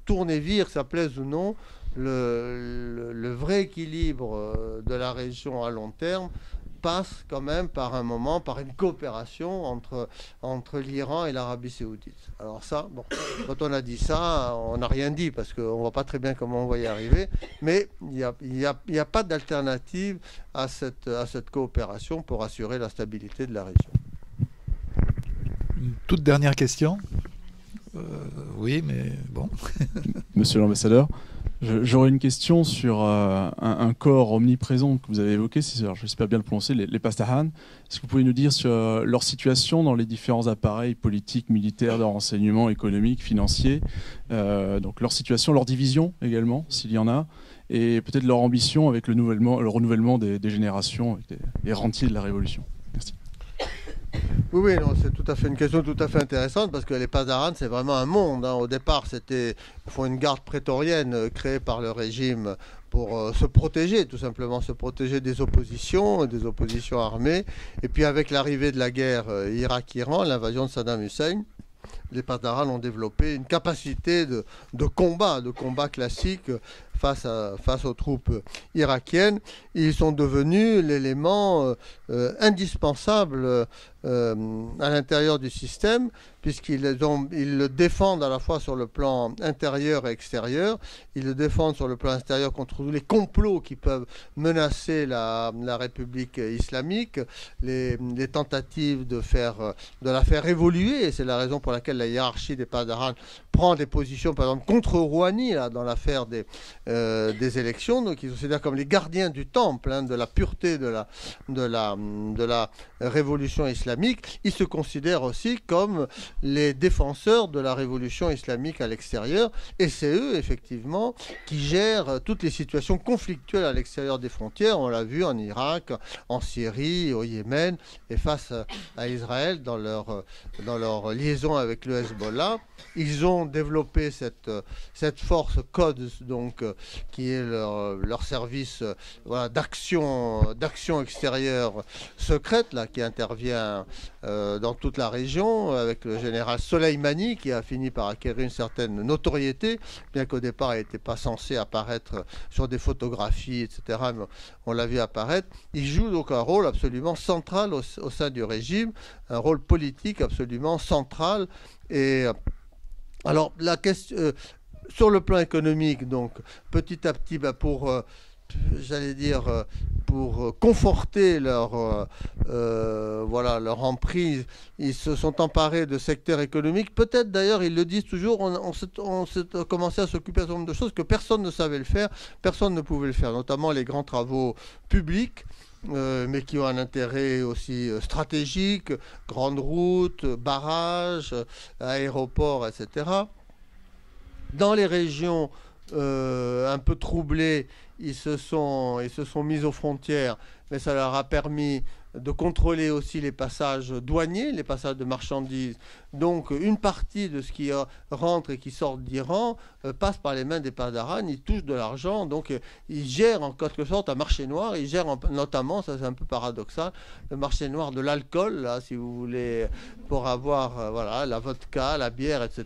tourner vire, que ça plaise ou non, le vrai équilibre de la région à long terme passe quand même par une coopération entre l'Iran et l'Arabie Saoudite. Alors ça, quand on a dit ça, on n'a rien dit parce qu'on ne voit pas très bien comment on va y arriver, mais il n'y a pas d'alternative à cette coopération pour assurer la stabilité de la région. Une toute dernière question. Oui, mais bon. Monsieur l'ambassadeur, j'aurais une question sur un corps omniprésent que vous avez évoqué, j'espère bien le prononcer, les Pastahan. Est-ce que vous pouvez nous dire sur leur situation dans les différents appareils politiques, militaires, de renseignement, économiques, financiers, donc leur situation, leur division également, s'il y en a, et peut-être leur ambition avec le renouvellement des générations, avec les rentiers de la Révolution. Merci. Oui, non, c'est tout à fait une question tout à fait intéressante parce que les Pasdaran, c'est vraiment un monde. Hein. Au départ, ils font une garde prétorienne créée par le régime pour se protéger, tout simplement, se protéger des oppositions armées. Et puis avec l'arrivée de la guerre Irak-Iran, l'invasion de Saddam Hussein, les Pasdaran ont développé une capacité de combat classique face aux troupes irakiennes. Ils sont devenus l'élément indispensable à l'intérieur du système, puisqu'ils le défendent à la fois sur le plan intérieur et extérieur. Ils le défendent sur le plan extérieur contre tous les complots qui peuvent menacer la République islamique, les tentatives de la faire évoluer, et c'est la raison pour laquelle la hiérarchie des Pasdaran prend des positions, par exemple, contre Rouhani, là, dans l'affaire des élections. Donc ils se considèrent comme les gardiens du temple, hein, de la pureté de la révolution islamique. Ils se considèrent aussi comme les défenseurs de la révolution islamique à l'extérieur, et c'est eux, effectivement, qui gèrent toutes les situations conflictuelles à l'extérieur des frontières. On l'a vu en Irak, en Syrie, au Yémen, et face à Israël dans leur liaison avec avec le Hezbollah. Ils ont développé cette force Quds, donc, qui est leur service d'action extérieure secrète, là, qui intervient dans toute la région, avec le général Soleimani, qui a fini par acquérir une certaine notoriété, bien qu'au départ il n'était pas censé apparaître sur des photographies, etc. Mais on l'a vu apparaître. Il joue donc un rôle absolument central au sein du régime, un rôle politique absolument central. Et alors, la question, sur le plan économique, donc, petit à petit, pour conforter leur emprise, ils se sont emparés de secteurs économiques. Peut-être d'ailleurs, ils le disent toujours, on s'est commencé à s'occuper d'un certain nombre de choses que personne ne savait le faire, personne ne pouvait le faire, notamment les grands travaux publics. Mais qui ont un intérêt aussi stratégique, grandes routes, barrages, aéroports, etc. Dans les régions un peu troublées, ils se sont mis aux frontières, mais ça leur a permis de contrôler aussi les passages douaniers, les passages de marchandises. Donc une partie de ce qui rentre et qui sort d'Iran passe par les mains des Pasdaran, ils touchent de l'argent, donc ils gèrent en quelque sorte un marché noir, ils gèrent notamment, ça c'est un peu paradoxal, le marché noir de l'alcool, là, si vous voulez, pour avoir la vodka, la bière, etc.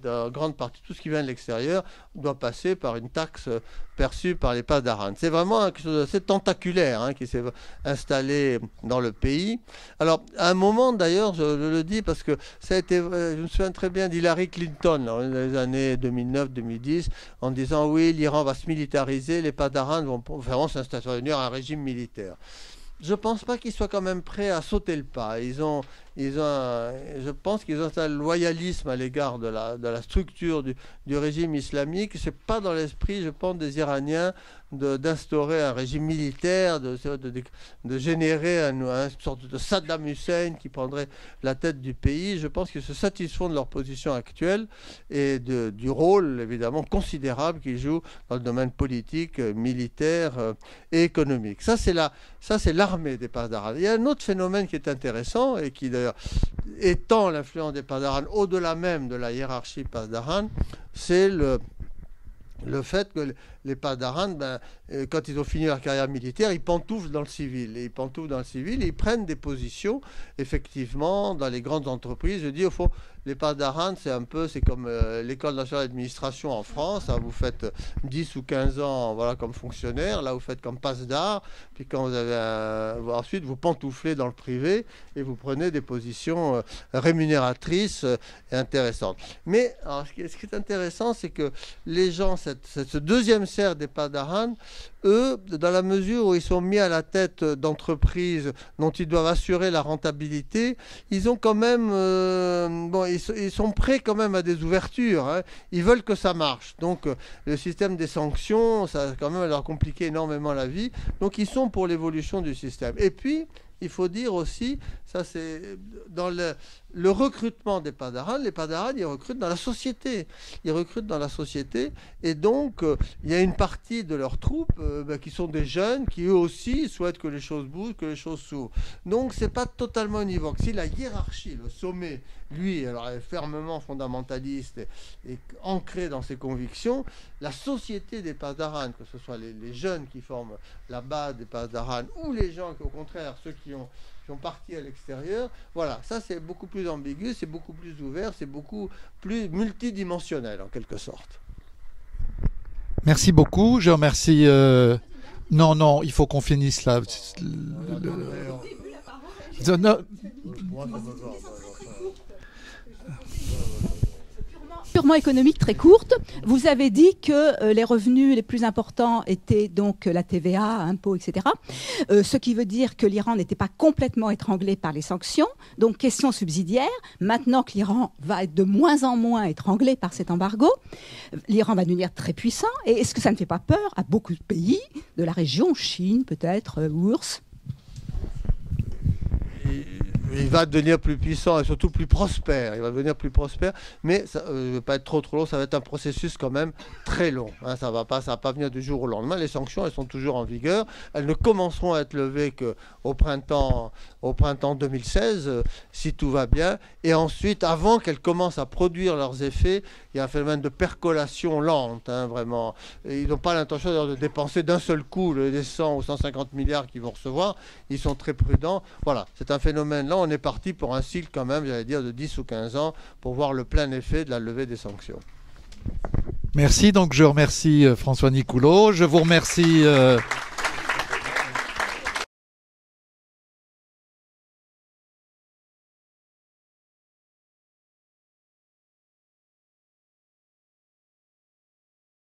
Et en grande partie, tout ce qui vient de l'extérieur doit passer par une taxe perçue par les Pasdaran. C'est vraiment quelque chose d'assez tentaculaire qui s'est installé dans le pays. Alors, à un moment, d'ailleurs, je le dis parce que ça a été, je me souviens très bien d'Hillary Clinton, dans les années 2009-2010, en disant oui, l'Iran va se militariser, les Pasdaran vont vraiment s'installer un régime militaire. Je ne pense pas qu'ils soient quand même prêts à sauter le pas. Je pense qu'ils ont un loyalisme à l'égard de la structure du régime islamique. Ce n'est pas dans l'esprit, je pense, des Iraniens d'instaurer un régime militaire, de générer une sorte de Saddam Hussein qui prendrait la tête du pays. Je pense qu'ils se satisfont de leur position actuelle et du rôle, évidemment, considérable qu'ils jouent dans le domaine politique, militaire et économique. Ça, c'est l'armée des Pasdaran. Il y a un autre phénomène qui est intéressant et qui, d'ailleurs, étend l'influence des Pasdaran au-delà même de la hiérarchie Pasdaran, c'est le fait que les Pasdaran, quand ils ont fini leur carrière militaire, ils pantouflent dans le civil. Et ils prennent des positions, effectivement, dans les grandes entreprises. Je dis, au fond, les Pasdaran, c'est comme l'école nationale d'administration en France. Vous faites 10 ou 15 ans comme fonctionnaire. Là, vous faites comme Pasdar. Puis quand vous avez ensuite, vous pantouflez dans le privé et vous prenez des positions rémunératrices et intéressantes. Mais alors, ce qui est intéressant, c'est que les gens, ce deuxième cercle des Pasdaran, eux, dans la mesure où ils sont mis à la tête d'entreprises dont ils doivent assurer la rentabilité, ils ont quand même, ils sont prêts quand même à des ouvertures. Ils veulent que ça marche. Donc, le système des sanctions, ça va quand même leur compliquer énormément la vie. Donc, ils sont pour l'évolution du système. Et puis, il faut dire aussi, ça c'est dans le recrutement des Pasdaran, les Pasdaran, ils recrutent dans la société. Et donc, il y a une partie de leurs troupes qui sont des jeunes qui eux aussi souhaitent que les choses bougent, que les choses s'ouvrent. Donc, c'est pas totalement univoque. Si la hiérarchie, le sommet, lui, alors est fermement fondamentaliste et ancré dans ses convictions, la société des Pasdaran, que ce soit les jeunes qui forment la base des Pasdaran ou les gens qui, au contraire, ceux qui sont partis à l'extérieur, voilà, ça c'est beaucoup plus ambigu, c'est beaucoup plus ouvert, c'est beaucoup plus multidimensionnel en quelque sorte. Merci beaucoup, je remercie... Non, il faut qu'on finisse là. Purement économique, très courte. Vous avez dit que les revenus les plus importants étaient donc la TVA, impôts, etc. Ce qui veut dire que l'Iran n'était pas complètement étranglé par les sanctions. Donc, question subsidiaire. Maintenant que l'Iran va être de moins en moins étranglé par cet embargo, l'Iran va devenir très puissant. Et est-ce que ça ne fait pas peur à beaucoup de pays de la région, Chine peut-être, URSS ? il va devenir plus puissant et surtout plus prospère. Il va devenir plus prospère, mais ça ne va pas être trop long. Ça va être un processus quand même très long. Hein. Ça va pas venir du jour au lendemain. Les sanctions, elles sont toujours en vigueur. Elles ne commenceront à être levées qu'au printemps 2016, si tout va bien. Et ensuite, avant qu'elles commencent à produire leurs effets, il y a un phénomène de percolation lente, hein, vraiment. Et ils n'ont pas l'intention de dépenser d'un seul coup les 100 ou 150 milliards qu'ils vont recevoir. Ils sont très prudents. Voilà, c'est un phénomène. Là, on est parti pour un cycle quand même, j'allais dire, de 10 ou 15 ans pour voir le plein effet de la levée des sanctions. Merci. Donc, je remercie François Nicoulot. Je vous remercie...